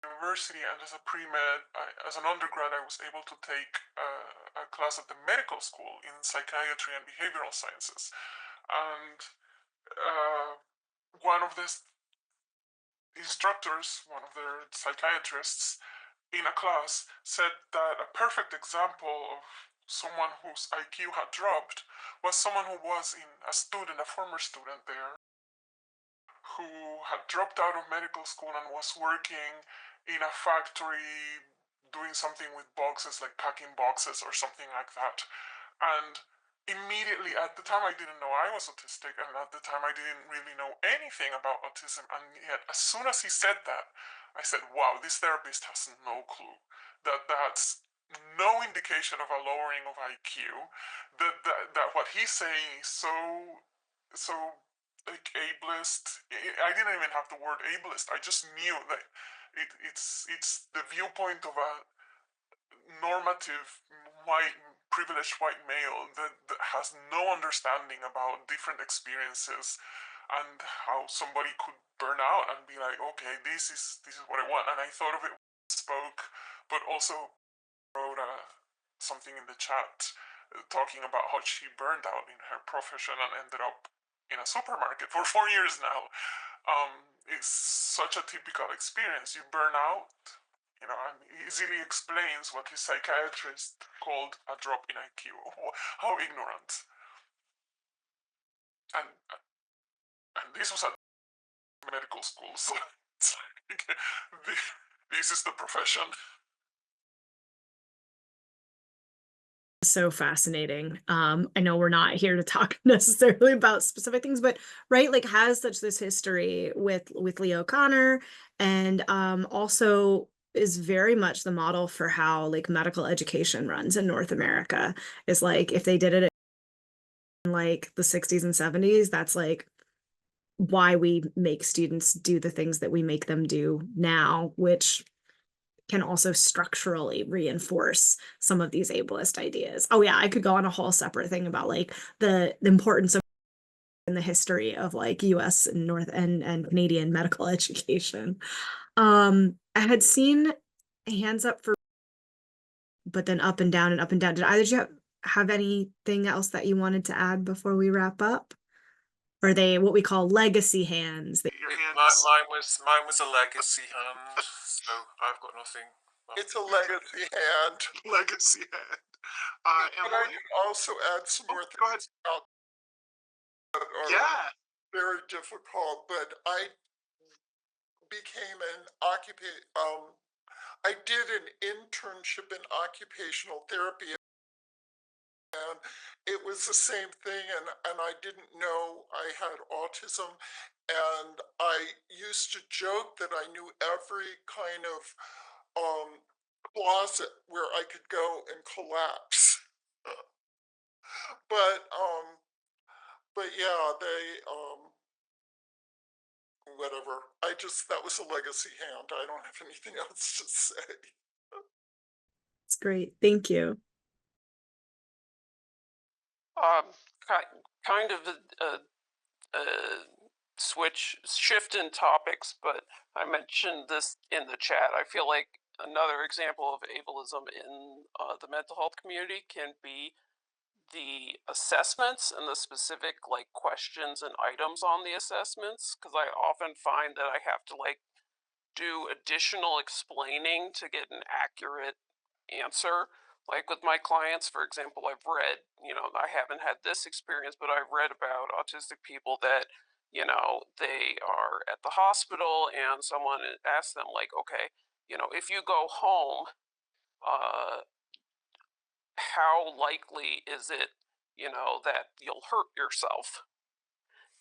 university, and as a pre-med, as an undergrad, I was able to take a class at the medical school in psychiatry and behavioral sciences. And one of the instructors, one of their psychiatrists, in a class said that a perfect example of someone whose IQ had dropped was someone who was a former student there, who had dropped out of medical school and was working in a factory doing something with boxes, like packing boxes or something like that. And immediately, at the time, I didn't know I was autistic, and at the time, I didn't really know anything about autism. And yet, as soon as he said that, I said, wow, this therapist has no clue. That's no indication of a lowering of IQ. That what he's saying is so like ableist. I didn't even have the word ableist. I just knew that it's the viewpoint of a normative white privileged white male that has no understanding about different experiences and how somebody could burn out and be like, okay, this is what I want. And I thought of it when I spoke, but also wrote something in the chat talking about how she burned out in her profession and ended up in a supermarket for 4 years now. It's such a typical experience. You burn out, and easily explains what his psychiatrist called a drop in IQ. How ignorant. And this was at medical school, so it's like, this is the profession. So fascinating. I know we're not here to talk necessarily about specific things, but right, like has such this history with Leo Connor, and also is very much the model for how like medical education runs in North America. Is like if they did it in like the 60s and 70s, that's like why we make students do the things that we make them do now, which can also structurally reinforce some of these ableist ideas. Oh yeah, I could go on a whole separate thing about like the importance of in the history of like US and North and Canadian medical education. I had seen hands up for, but then up and down and up and down. Did either of you have anything else that you wanted to add before we wrap up? Or are they what we call legacy hands? Mine was a legacy hand, so I've got nothing. It's a legacy hand. Legacy hand. But I can also add some more things out that are very difficult. But I became an I did an internship in occupational therapy, and it was the same thing, and I didn't know I had autism, and I used to joke that I knew every kind of closet where I could go and collapse. but yeah, they whatever. That was a legacy hand. I don't have anything else to say. It's great. Thank you. Kind of a shift in topics, but I mentioned this in the chat. I feel like another example of ableism in the mental health community can be the assessments and the specific like questions and items on the assessments, because I often find that I have to like do additional explaining to get an accurate answer. Like with my clients, for example, I've read, I haven't had this experience, but I've read about autistic people that, they are at the hospital and someone asks them, like, okay, if you go home, uh, how likely is it, that you'll hurt yourself?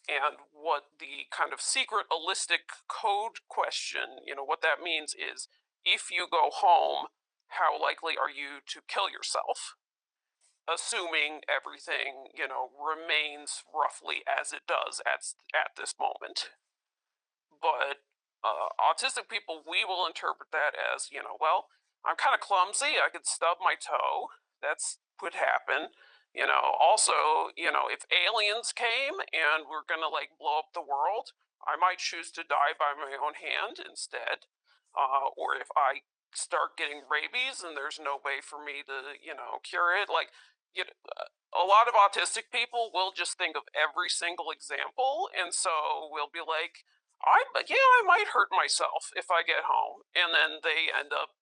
And what the kind of secret holistic code question, what that means is if you go home, how likely are you to kill yourself? Assuming everything, remains roughly as it does at this moment. But autistic people, we will interpret that as, well, I'm kind of clumsy. I could stub my toe. That's would happen. Also, if aliens came and we're gonna like blow up the world, I might choose to die by my own hand instead. Or if I start getting rabies and there's no way for me to, cure it, like, you a lot of autistic people will just think of every single example, and so we'll be like, I might hurt myself if I get home, and then they end up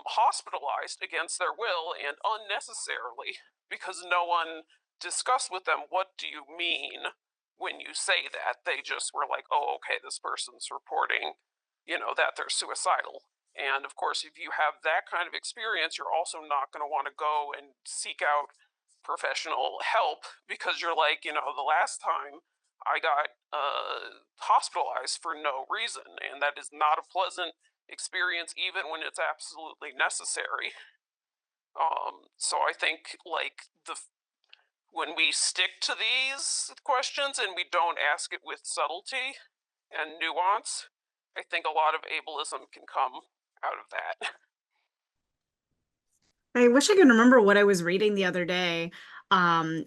hospitalized against their will and unnecessarily because no one discussed with them what do you mean when you say that. They just were like, oh, okay, this person's reporting, that they're suicidal. And of course, if you have that kind of experience, you're also not going to want to go and seek out professional help because you're like, the last time I got hospitalized for no reason, and that is not a pleasant experience, even when it's absolutely necessary. So I think like when we stick to these questions and we don't ask it with subtlety and nuance, I think a lot of ableism can come out of that. I wish I could remember what I was reading the other day,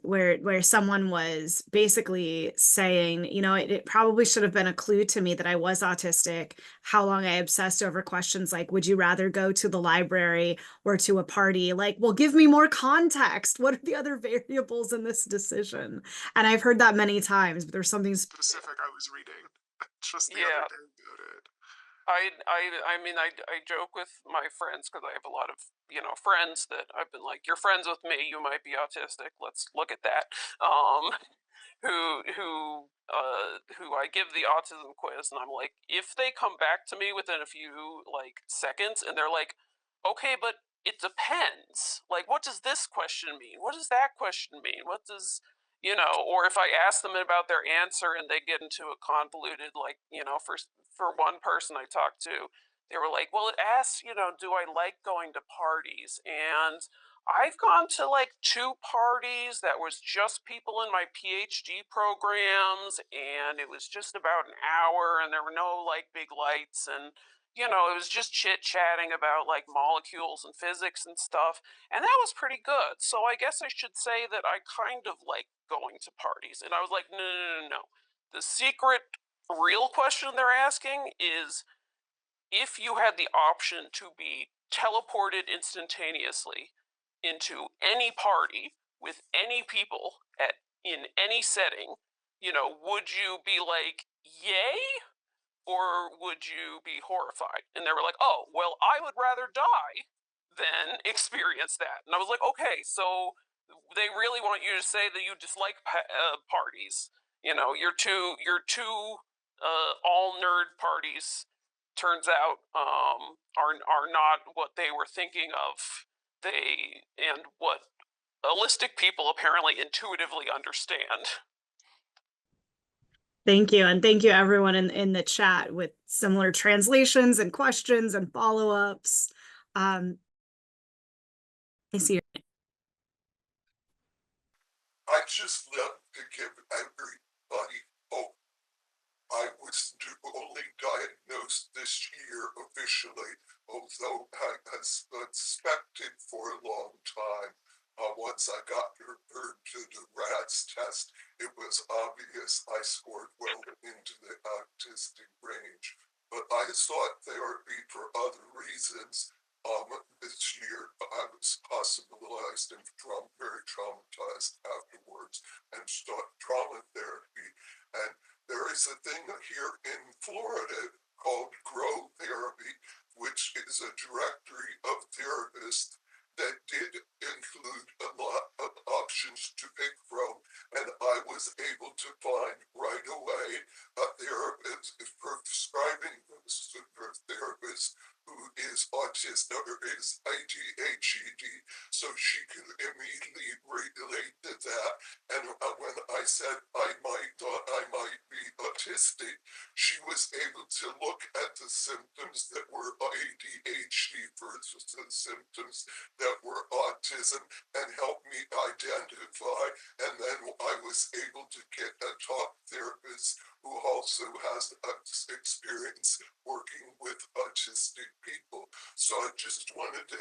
where someone was basically saying, it probably should have been a clue to me that I was autistic, how long I obsessed over questions like, would you rather go to the library or to a party? Like, well, give me more context. What are the other variables in this decision? And I've heard that many times, but there's something Specific I was reading just the Yeah. other day about it. I mean, I joke with my friends because I have a lot of, friends that I've been like, you're friends with me, you might be autistic. Let's look at that. Who I give the autism quiz, and I'm like, if they come back to me within a few like seconds, and they're like, okay, but it depends. Like, what does this question mean? What does that question mean? What does or if I ask them about their answer and they get into a convoluted, like, for one person I talked to, they were like, well, it asks, do I like going to parties? And I've gone to like 2 parties that was just people in my PhD programs, and it was just about an hour, and there were no like big lights, and it was just chit chatting about like molecules and physics and stuff, and that was pretty good. So I guess I should say that I kind of like going to parties. And I was like, no, no, no, no. The secret, real question they're asking is if you had the option to be teleported instantaneously into any party with any people in any setting, would you be like, yay? Or would you be horrified? And they were like, oh, well, I would rather die than experience that. And I was like, okay, so they really want you to say that you dislike parties. Your two all nerd parties turns out are not what they were thinking of. And what holistic people apparently intuitively understand. Thank you. And thank you everyone in the chat with similar translations and questions and follow-ups. I see your I just love to give everybody hope. I was only diagnosed this year officially, although I has suspected for a long time. Once I got referred to the RADS test, it was obvious I scored well into the autistic range. But I sought therapy for other reasons. This year I was hospitalized and very traumatized afterwards and sought trauma therapy. And there is a thing here in Florida called grow therapy which is a directory of therapists that did include a lot of options to pick from, and I was able to find right away a therapist prescribing for therapists who is autistic or is ADHD, so she could immediately relate to that. And when I said I thought I might be autistic, she was able to look at the symptoms that were ADHD versus the symptoms that were autism and help me identify. And then I was able to get a top therapist who also has experience working with autistic people. So I just wanted to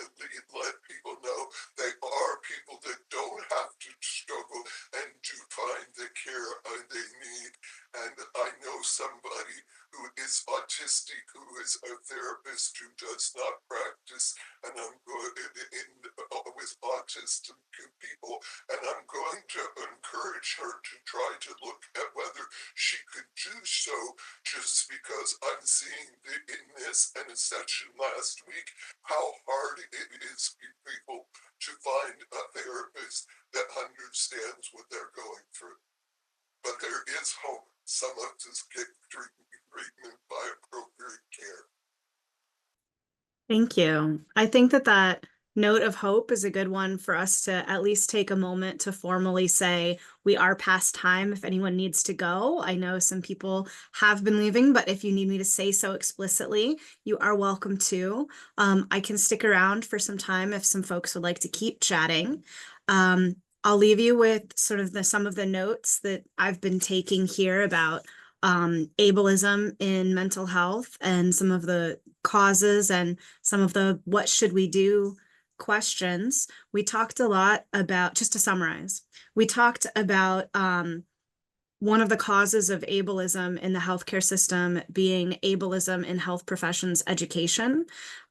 let people know they are people that don't have to struggle and do find the care they need. And I know somebody who is autistic, who is a therapist who does not practice, and I'm going with autistic people, and I'm going to encourage her to try to look at whether she could do so, just because I'm seeing in this and a session last week how hard it is for people to find a therapist that understands what they're going through. But there is hope. Some of us get treatment by appropriate care. Thank you. I think that note of hope is a good one for us to at least take a moment to formally say we are past time if anyone needs to go. I know some people have been leaving, but if you need me to say so explicitly, you are welcome to. I can stick around for some time if some folks would like to keep chatting. I'll leave you with sort of some of the notes that I've been taking here about ableism in mental health and some of the causes and some of the what should we do questions. We talked a lot about, just to summarize, we talked about one of the causes of ableism in the healthcare system being ableism in health professions education.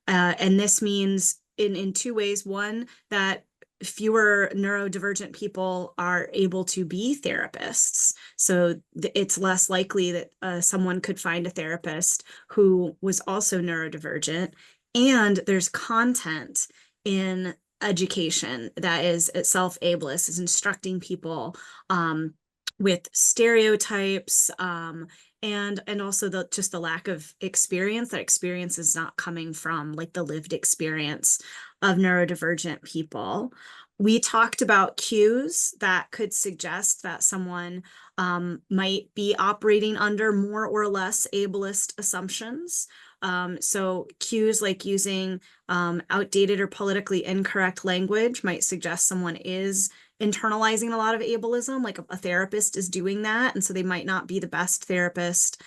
And this means in two ways. One, that fewer neurodivergent people are able to be therapists. So it's less likely that someone could find a therapist who was also neurodivergent. And there's content in education that is itself ableist, is instructing people with stereotypes and also just the lack of experience. That experience is not coming from like the lived experience of neurodivergent people. We talked about cues that could suggest that someone might be operating under more or less ableist assumptions. So cues like using outdated or politically incorrect language might suggest someone is internalizing a lot of ableism, like a therapist is doing that. And so they might not be the best therapist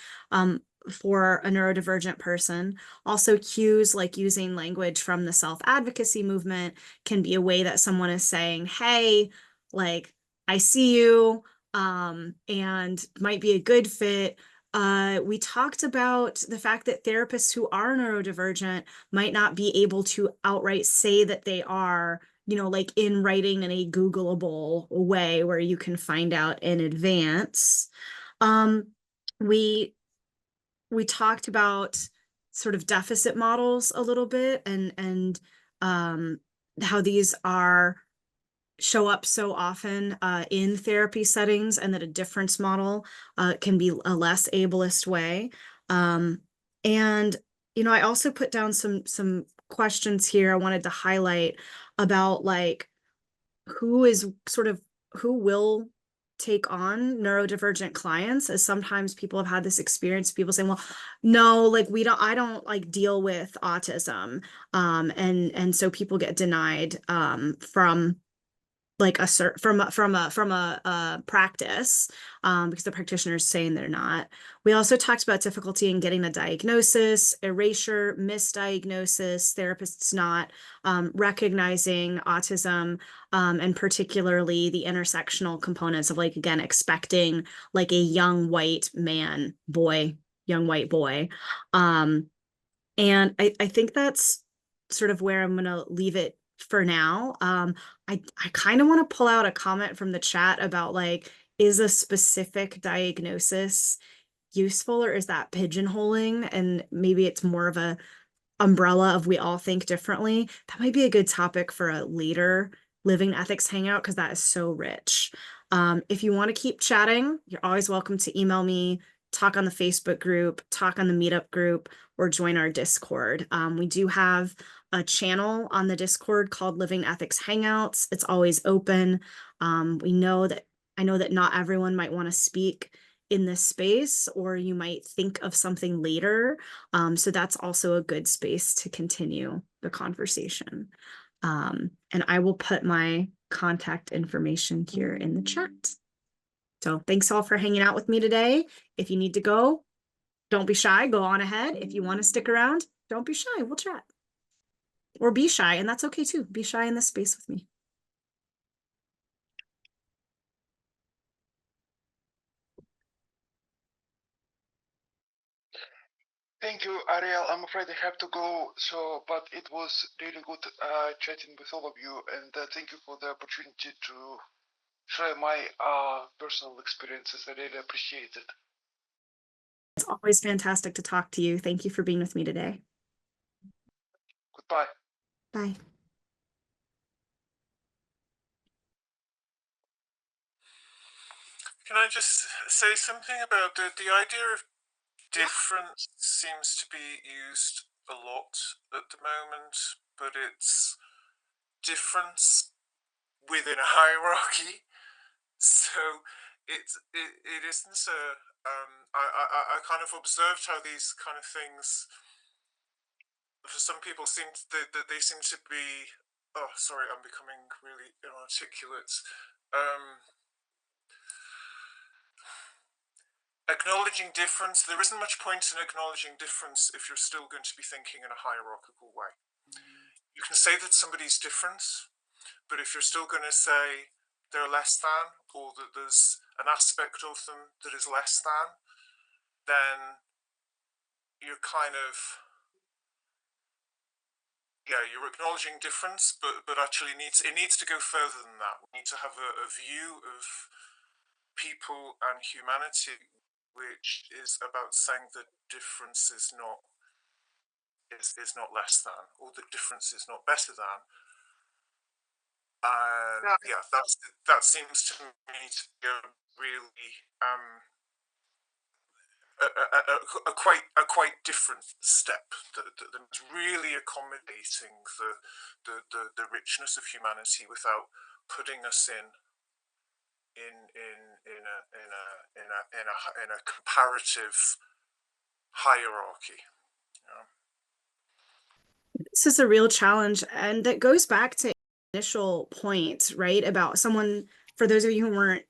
for a neurodivergent person. Also, cues like using language from the self-advocacy movement can be a way that someone is saying, hey, like, I see you, and might be a good fit. We talked about the fact that therapists who are neurodivergent might not be able to outright say that they are, like in writing in a Googleable way where you can find out in advance. We talked about sort of deficit models a little bit and how these show up so often in therapy settings, and that a difference model can be a less ableist way. And I also put down some questions here I wanted to highlight about like who will take on neurodivergent clients, as sometimes people have had this experience, people saying, well, no, like I don't like deal with autism. And so people get denied from like from a practice because the practitioner is saying they're not. We also talked about difficulty in getting a diagnosis, erasure, misdiagnosis, therapists not recognizing autism, and particularly the intersectional components of, like, again, expecting like a young white boy. And I think that's sort of where I'm going to leave it for now. I kind of want to pull out a comment from the chat about like, is a specific diagnosis useful, or is that pigeonholing? And maybe it's more of a umbrella of we all think differently, that might be a good topic for a later Living Ethics Hangout, because that is so rich. If you want to keep chatting, you're always welcome to email me, talk on the Facebook group, talk on the meetup group, or join our Discord. We do have a channel on the Discord called Living Ethics Hangouts. It's always open. I know that not everyone might want to speak in this space, or you might think of something later. So that's also a good space to continue the conversation. And I will put my contact information here in the chat. So thanks all for hanging out with me today. If you need to go, don't be shy, go on ahead. If you want to stick around, don't be shy, we'll chat. Or be shy, and that's okay too. Be shy in this space with me. Thank you, Ariel. I'm afraid I have to go. So, but it was really good chatting with all of you, and thank you for the opportunity to share my personal experiences. I really appreciate it. It's always fantastic to talk to you. Thank you for being with me today. Goodbye. Bye. Can I just say something about the idea of difference seems to be used a lot at the moment, but it's difference within a hierarchy. So it isn't a I kind of observed how these kind of things for some people they seem to be, oh sorry, I'm becoming really inarticulate. Acknowledging difference, there isn't much point in acknowledging difference if you're still going to be thinking in a hierarchical way. You can say that somebody's different, but if you're still going to say they're less than, or that there's an aspect of them that is less than, then you're kind of, yeah, you're acknowledging difference, but actually it needs to go further than that. We need to have a view of people and humanity which is about saying that difference is not less than, or the difference is not better than. And yeah, that seems to me to be a really a quite different step that's really accommodating the richness of humanity without putting us in a comparative hierarchy. This is a real challenge, and that goes back to initial points, right? About someone, for those of you who weren't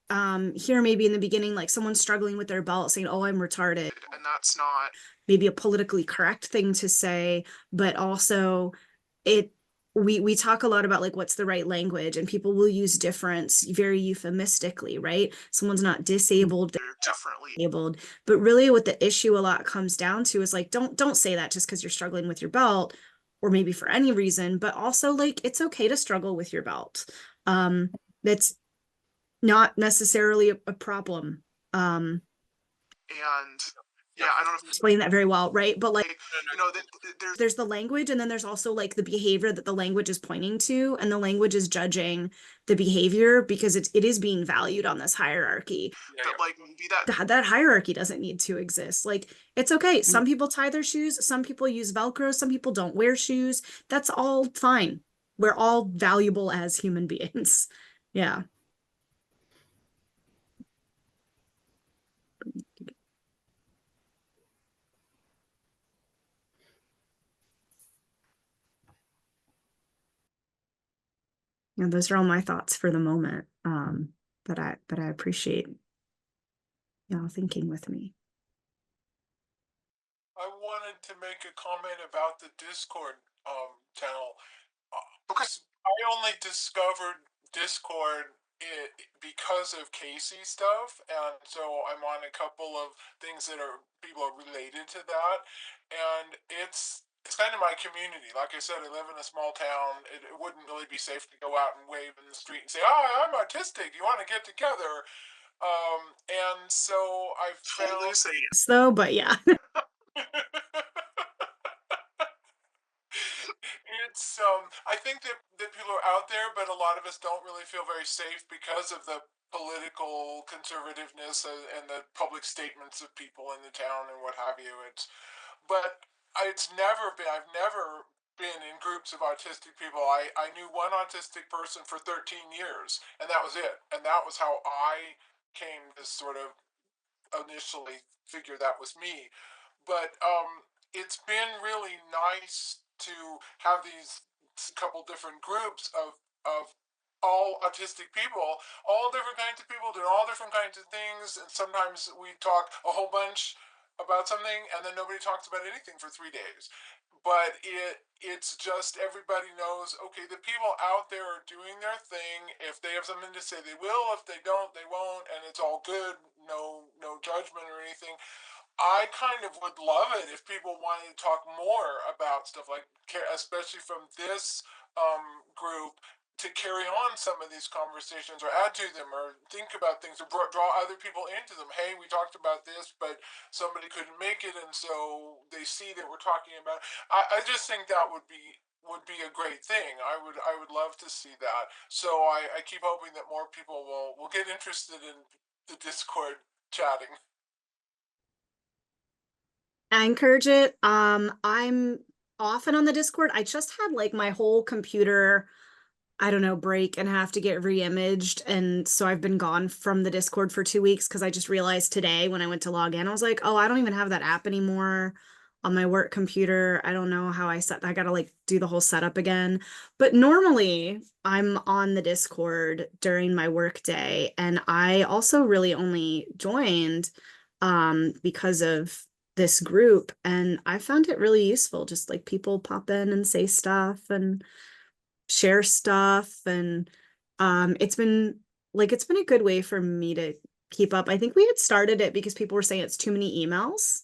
here maybe in the beginning, like someone struggling with their belt saying, oh, I'm retarded. And that's not maybe a politically correct thing to say, but also we talk a lot about like what's the right language, and people will use difference very euphemistically, right? Someone's not disabled, they're differently abled. But really what the issue a lot comes down to is like, don't say that just because you're struggling with your belt, or maybe for any reason, but also like it's okay to struggle with your belt. That's not necessarily a problem. And yeah, I don't know if I'm explaining that very well, right? But like, you know, there's the language, and then there's also like the behavior that the language is pointing to, and the language is judging the behavior because it is being valued on this hierarchy. But like maybe that hierarchy doesn't need to exist. Like it's okay. Some people tie their shoes, some people use Velcro, some people don't wear shoes. That's all fine. We're all valuable as human beings. Yeah. You know, those are all my thoughts for the moment. But I appreciate y'all thinking with me. I wanted to make a comment about the Discord channel because I only discovered Discord because of Casey stuff, and so I'm on a couple of things that are people are related to that, and it's kind of my community. Like I said, I live in a small town. It wouldn't really be safe to go out and wave in the street and say, "Oh, I'm autistic. You want to get together?" And so I've found Though, but yeah. it's I think that people are out there, but a lot of us don't really feel very safe because of the political conservativeness and the public statements of people in the town and what have you. It's never been. I've never been in groups of autistic people. I knew one autistic person for 13 years, and that was it. And that was how I came to sort of initially figure that was me. But it's been really nice to have these couple different groups of all autistic people, all different kinds of people doing all different kinds of things, and sometimes we talk a whole bunch about something, and then nobody talks about anything for 3 days. But it's just everybody knows, okay, the people out there are doing their thing. If they have something to say, they will. If they don't, they won't, and it's all good. No judgment or anything. I kind of would love it if people wanted to talk more about stuff like, especially from this group, to carry on some of these conversations or add to them or think about things or draw other people into them. Hey, we talked about this, but somebody couldn't make it, and so they see that we're talking about. I just think that would be a great thing. I would love to see that. So I keep hoping that more people will get interested in the Discord chatting. I encourage it. I'm often on the Discord. I just had like my whole computer, I don't know, break and have to get re-imaged. And so I've been gone from the Discord for 2 weeks because I just realized today when I went to log in, I was like, oh, I don't even have that app anymore on my work computer. I don't know how I gotta like do the whole setup again. But normally I'm on the Discord during my work day. And I also really only joined because of this group, and I found it really useful. Just like people pop in and say stuff and share stuff, and it's been a good way for me to keep up. I think we had started it because people were saying it's too many emails,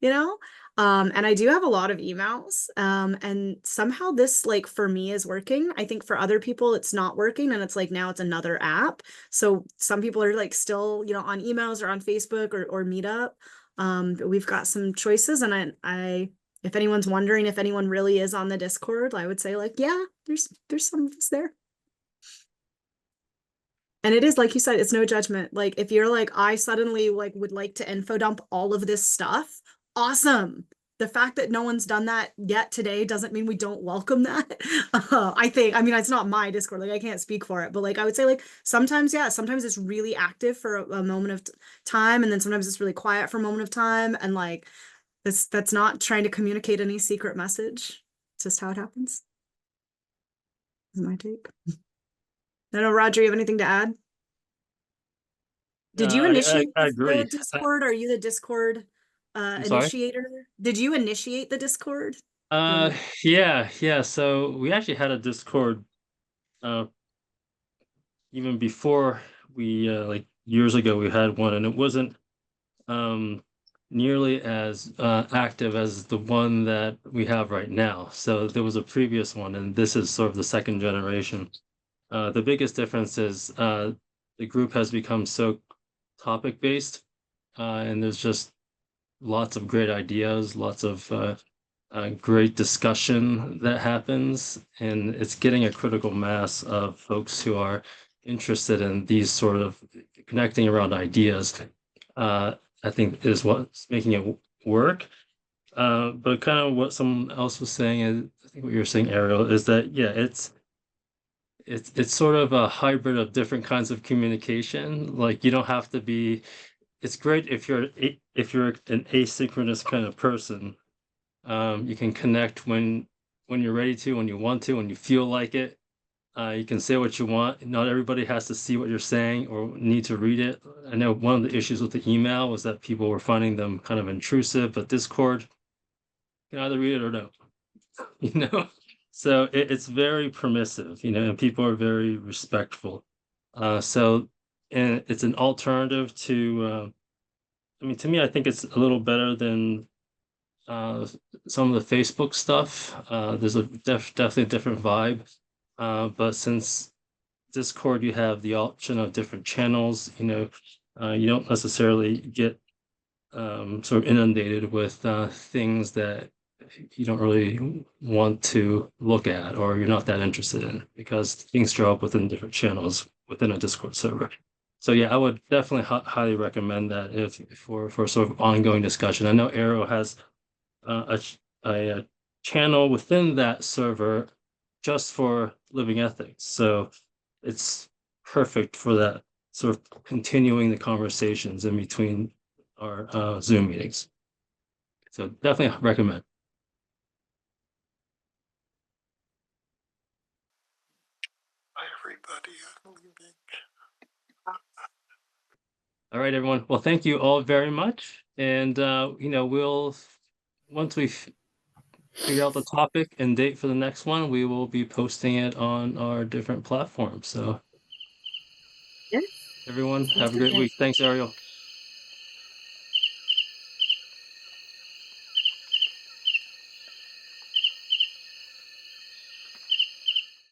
you know. And I do have a lot of emails, and somehow this, like, for me is working. I think for other people it's not working, and it's like now it's another app. So some people are like still, you know, on emails or on Facebook or Meetup. But we've got some choices, and I if anyone's wondering if anyone really is on the Discord, I would say like, yeah, there's some of us there. And it is, like you said, it's no judgment. Like if you're like, I suddenly like would like to info dump all of this stuff, awesome. The fact that no one's done that yet today doesn't mean we don't welcome that. I think, I mean, it's not my Discord, like I can't speak for it, but like I would say like sometimes, yeah, sometimes it's really active for a moment of time, and then sometimes it's really quiet for a moment of time, and like that's not trying to communicate any secret message. It's just how it happens. Is my take. I don't know, Roger, you have anything to add? Did you initiate I agree. the Discord? Are you the Discord initiator? Did you initiate the Discord? Yeah. So we actually had a Discord even before we like years ago we had one, and it wasn't nearly as active as the one that we have right now. So there was a previous one, and this is sort of the second generation. The biggest difference is the group has become so topic based, and there's just lots of great ideas, lots of great discussion that happens, and it's getting a critical mass of folks who are interested in these sort of connecting around ideas. I think is what's making it work. But kind of what someone else was saying, and I think what you're saying, Ariel, is that yeah, it's sort of a hybrid of different kinds of communication. Like you don't have to be. It's great if you're an asynchronous kind of person. You can connect when you're ready to, when you want to, when you feel like it. You can say what you want. Not everybody has to see what you're saying or need to read it. I know one of the issues with the email was that people were finding them kind of intrusive, but Discord, you can either read it or no, you know? So it's very permissive, you know, and people are very respectful. And it's an alternative to, I mean, to me, I think it's a little better than some of the Facebook stuff. There's a definitely a different vibe. But since Discord, you have the option of different channels, you know, you don't necessarily get sort of inundated with things that you don't really want to look at, or you're not that interested in, because things show up within different channels within a Discord server. So yeah, I would definitely highly recommend that if for sort of ongoing discussion. I know Ariel has a channel within that server just for living ethics, so it's perfect for that sort of continuing the conversations in between our Zoom meetings. So definitely recommend. Bye, everybody. I'm leaving. All right, everyone. Well, thank you all very much. And, we'll, once we've figured out the topic and date for the next one, we will be posting it on our different platforms. So, Yes. everyone, Sounds have a good. great week. Thanks, Ariel.